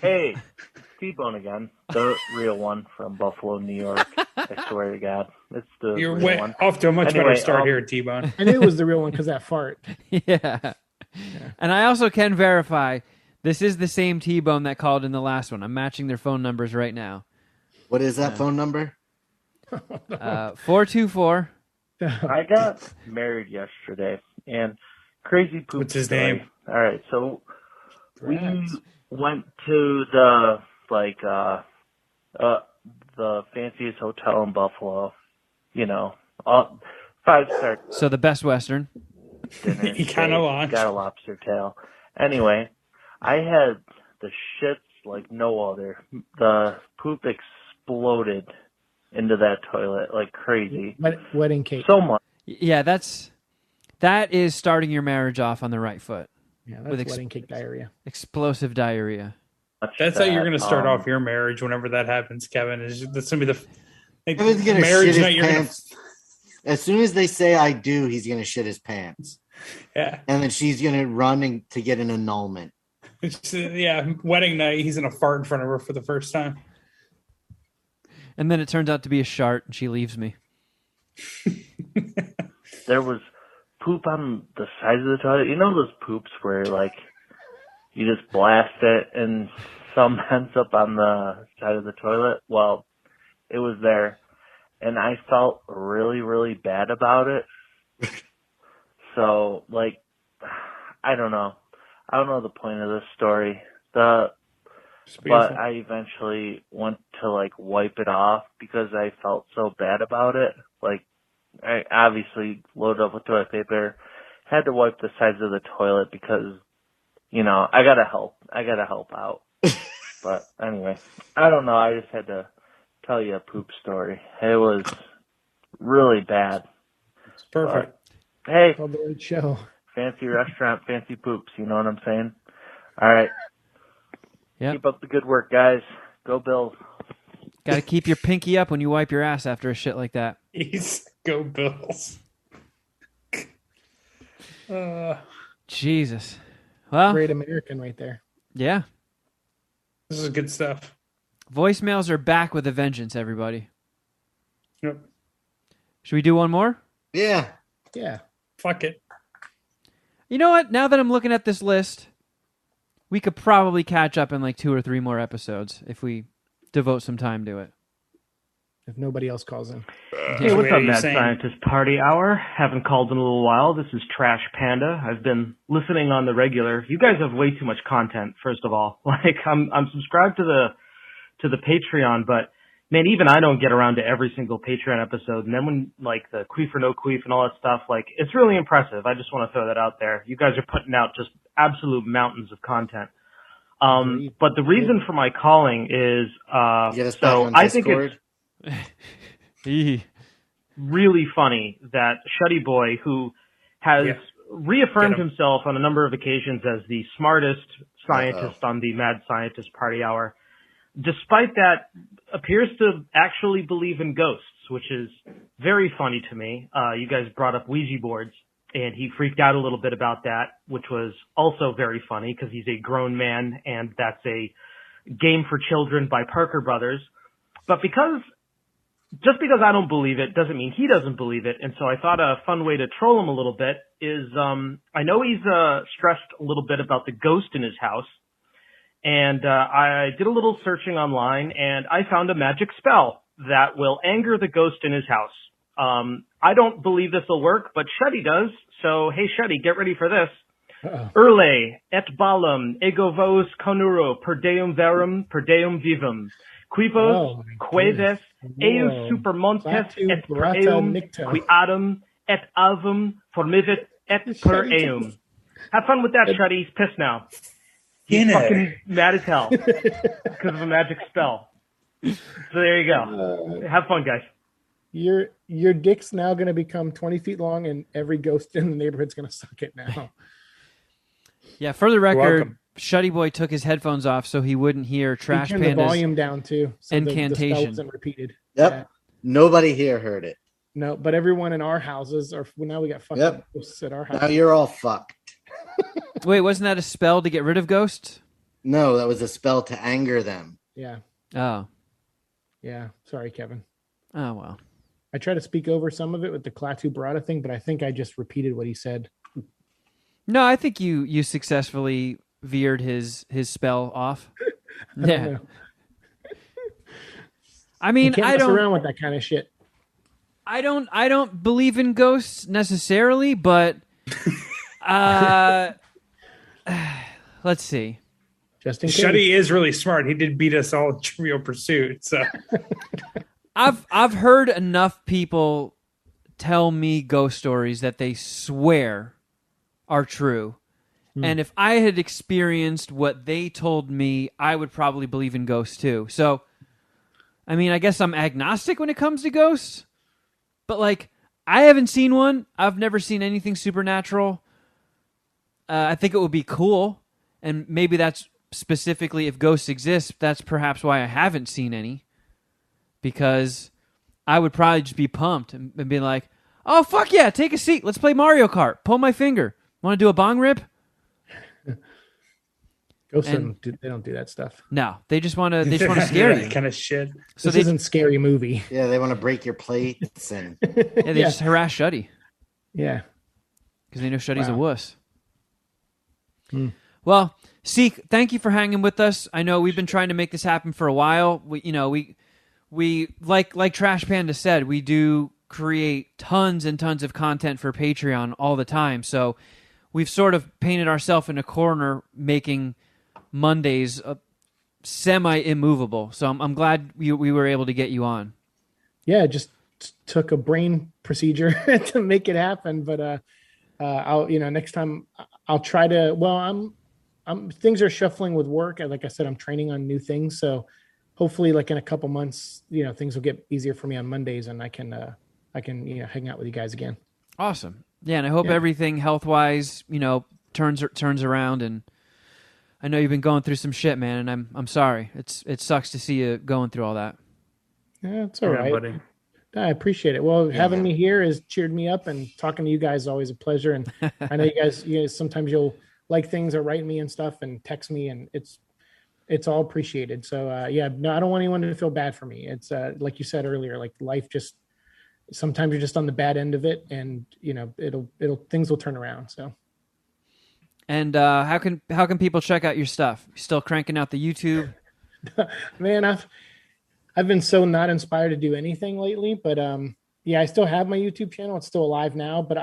Hey, T-Bone again. The real one from Buffalo, New York. I swear to God. It's the You're real one. off to a much better start here, T-Bone. I knew it was the real one because that fart. Yeah. And I also can verify this is the same T-Bone that called in the last one. I'm matching their phone numbers right now. What is that phone number? 424. I got married yesterday, and crazy poop. What's his story. name? All right, so we went to the the fanciest hotel in Buffalo. 5-star. So the Best Western. He kind of launched. Got a lobster tail. Anyway, I had the shits like no other. The poop exploded into that toilet like crazy. Wedding cake. So much. Yeah, that is starting your marriage off on the right foot. Yeah, that's wedding cake diarrhea. Explosive diarrhea. That's how you're going to start off your marriage whenever that happens, Kevin. That's going to be the Kevin's gonna marriage shit night. his pants. As soon as they say "I do," he's going to shit his pants. Yeah, and then she's going to run to get an annulment. Wedding night. He's going to fart in front of her for the first time. And then it turns out to be a shart, and she leaves me. There was poop on the sides of the toilet. You know those poops where, you just blast it and some ends up on the side of the toilet? Well, it was there. And I felt really, really bad about it. So, I don't know. I don't know the point of this story. But I eventually went to wipe it off because I felt so bad about it. I obviously loaded up with toilet paper, had to wipe the sides of the toilet because, I gotta help. I gotta help out. But anyway, I don't know. I just had to tell you a poop story. It was really bad. It's perfect. But, hey, Called the right show. fancy restaurant, fancy poops. You know what I'm saying? All right. Yep. Keep up the good work, guys. Go Bills. Got to keep your pinky up when you wipe your ass after a shit like that. Go Bills. Jesus. Well, Great American right there. yeah. This is good stuff. Voicemails are back with a vengeance, everybody. Yep. Should we do one more? Yeah. Yeah. Fuck it. You know what? Now that I'm looking at this list, we could probably catch up in like 2 or 3 more episodes if we devote some time to it. If nobody else calls in. Hey, what's What are up, you Mad saying? Scientist Party Hour? Haven't called in a little while. This is Trash Panda. I've been listening on the regular. You guys have way too much content, first of all. Like, I'm subscribed to the Patreon, but man, even I don't get around to every single Patreon episode. And then when, like, the Queef or No Queef and all that stuff, like, it's really impressive. I just want to throw that out there. You guys are putting out just absolute mountains of content. But the reason for my calling is, Get us back on I think Discord. it's really funny that Shuddy Boy, who has reaffirmed himself on a number of occasions as the smartest scientist on the Mad Scientist Party Hour, despite that, appears to actually believe in ghosts, which is very funny to me. You guys brought up Ouija boards, and he freaked out a little bit about that, which was also very funny because he's a grown man, and that's a game for children by Parker Brothers. But just because I don't believe it doesn't mean he doesn't believe it. And so I thought a fun way to troll him a little bit is, I know he's stressed a little bit about the ghost in his house. And I did a little searching online, and I found a magic spell that will anger the ghost in his house. I don't believe this will work, but Shuddy does. So, hey, Shuddy, get ready for this. Urle, et balum, ego vos conuro, per deum verum, per deum vivum. Quivos, quedes, eus super montes, et per eum, qui adum, et alvum, formivit, et per eum. Have fun with that, Shuddy. He's pissed now. He's fucking mad as hell because of a magic spell. So there you go. Have fun, guys. Your dick's now going to become 20 feet long, and every ghost in the neighborhood's going to suck it now. Yeah, for the record, Shuddy Boy took his headphones off so he wouldn't hear Trash Panda's Panda's the volume down too. So incantation. The spell wasn't repeated. Yep. Yeah. Nobody here heard it. No, but everyone in our houses are. Well, now we got fucking ghosts at our house. Now you're all fucked. Wait, wasn't that a spell to get rid of ghosts? No, that was a spell to anger them. Yeah. Oh. Yeah. Sorry, Kevin. Oh, well. I tried to speak over some of it with the Klaatu Barada thing, but I think I just repeated what he said. No, I think you successfully veered his spell off. Yeah. I mean, I don't mess around with that kind of shit. I don't believe in ghosts necessarily, but let's see. Just in case. Shuddy is really smart. He did beat us all in Trivial Pursuit. So I've heard enough people tell me ghost stories that they swear are true. And if I had experienced what they told me, I would probably believe in ghosts too. So, I mean, I guess I'm agnostic when it comes to ghosts. But, like, I haven't seen one. I've never seen anything supernatural. I think it would be cool. And maybe that's specifically if ghosts exist. That's perhaps why I haven't seen any. Because I would probably just be pumped and be like, oh, fuck yeah, take a seat. Let's play Mario Kart. Pull my finger. Want to do a bong rip? Ghosts they don't do that stuff. No, they just want to scare you. Kind of shit. So this isn't Scary Movie. Yeah, they want to break your plates and they just harass Shuddy. Yeah, because they know Shuddy's a wuss. Well, Siike, thank you for hanging with us. I know we've been trying to make this happen for a while. We like Trash Panda said, we do create tons and tons of content for Patreon all the time. So we've sort of painted ourselves in a corner, making Mondays semi-immovable. So I'm glad we were able to get you on. Yeah, just took a brain procedure to make it happen. But I'll next time I'll try to. Well, things are shuffling with work. And like I said, I'm training on new things. So hopefully like in a couple months, things will get easier for me on Mondays and I can hang out with you guys again. Awesome. Yeah. And I hope everything health-wise, turns around. And I know you've been going through some shit, man. And I'm sorry. It sucks to see you going through all that. Yeah, it's all right. Buddy. I appreciate it. Well, having me here has cheered me up, and talking to you guys is always a pleasure. And I know you guys sometimes you'll like things or write me and stuff and text me, and it's all appreciated. So no, I don't want anyone to feel bad for me. It's like you said earlier, like life just sometimes you're just on the bad end of it, and it'll things will turn around. So. And how can people check out your stuff? You still cranking out the YouTube? Man, I've been so not inspired to do anything lately, but I still have my YouTube channel. It's still alive now, but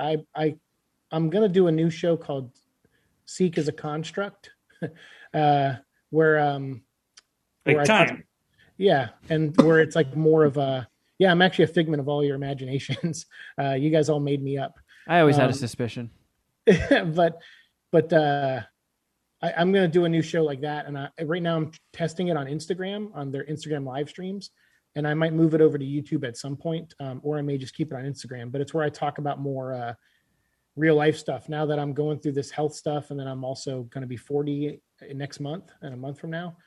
I'm gonna do a new show called Siike as a Construct, where time. And where it's like more of I'm actually a figment of all your imaginations. You guys all made me up. I always had a suspicion, but I'm going to do a new show like that. And right now I'm testing it on Instagram, on their Instagram live streams. And I might move it over to YouTube at some point, or I may just keep it on Instagram. But it's where I talk about more real life stuff now that I'm going through this health stuff. And then I'm also going to be 40 next month and a month from now.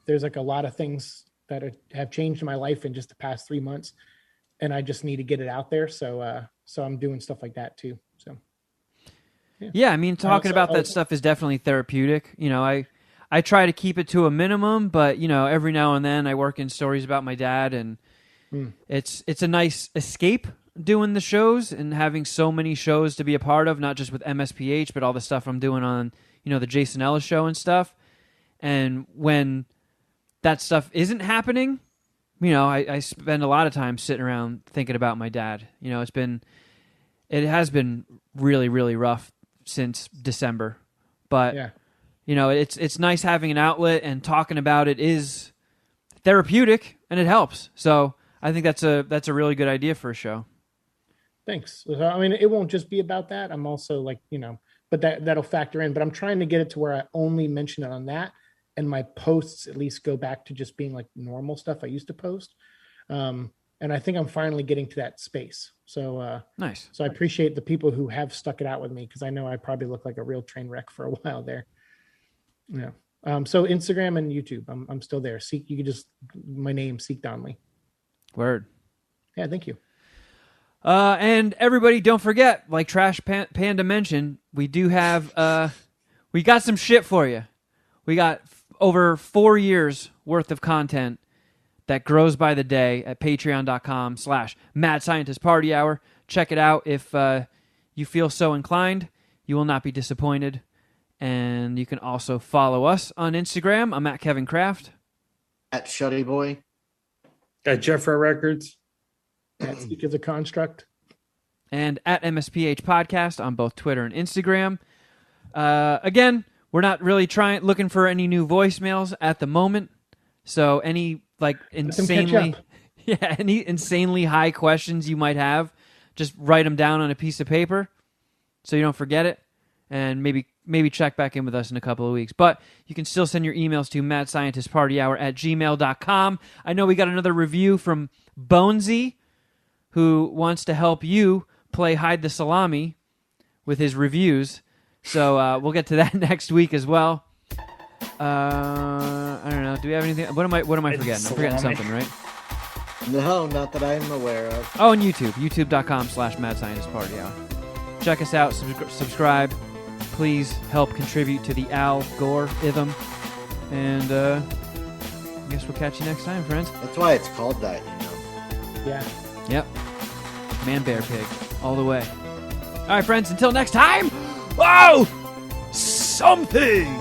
There's like a lot of things that have changed in my life in just the past 3 months. And I just need to get it out there. So I'm doing stuff like that too. So. Yeah, I mean, talking about that stuff is definitely therapeutic. I try to keep it to a minimum, but every now and then I work in stories about my dad, and it's a nice escape doing the shows and having so many shows to be a part of, not just with MSPH, but all the stuff I'm doing on the Jason Ellis show and stuff. And when that stuff isn't happening, I spend a lot of time sitting around thinking about my dad. It has been really, really rough since December, but it's nice having an outlet, and talking about it is therapeutic and it helps. So I think that's a really good idea for a show. Thanks. I mean, it won't just be about that. I'm also like, but that'll factor in, but I'm trying to get it to where I only mention it on that. And my posts at least go back to just being like normal stuff I used to post. And I think I'm finally getting to that space. So nice. So I appreciate the people who have stuck it out with me, because I know I probably look like a real train wreck for a while there. Yeah. So Instagram and YouTube, I'm still there. Siike, you can just my name, Siike Donnelly. Word. Yeah, thank you. And everybody, don't forget, like Trash Panda mentioned, we do have we got some shit for you. We got over 4 years worth of content that grows by the day at patreon.com/Mad Scientist Party Hour. Check it out if you feel so inclined. You will not be disappointed. And you can also follow us on Instagram. I'm at Kevin Kraft. At Shuddy Boy. At Jeffrey Records. At Siike as a Construct. And at MSPH Podcast on both Twitter and Instagram. Again, we're not really looking for any new voicemails at the moment. So any any insanely high questions you might have, just write them down on a piece of paper so you don't forget it, and maybe check back in with us in a couple of weeks. But you can still send your emails to madscientistpartyhour@gmail.com. I know we got another review from Bonesy, who wants to help you play Hide the Salami with his reviews. So we'll get to that next week as well. I don't know. Do we have anything? What am I forgetting? I'm forgetting something, right? No, not that I'm aware of. Oh, and YouTube. YouTube.com/Mad Scientist Party Hour. Check us out. Subscribe. Please help contribute to the Al Gore-ism. And I guess we'll catch you next time, friends. That's why it's called that, Yeah. Yep. Man, bear, pig. All the way. All right, friends. Until next time. Oh! Something!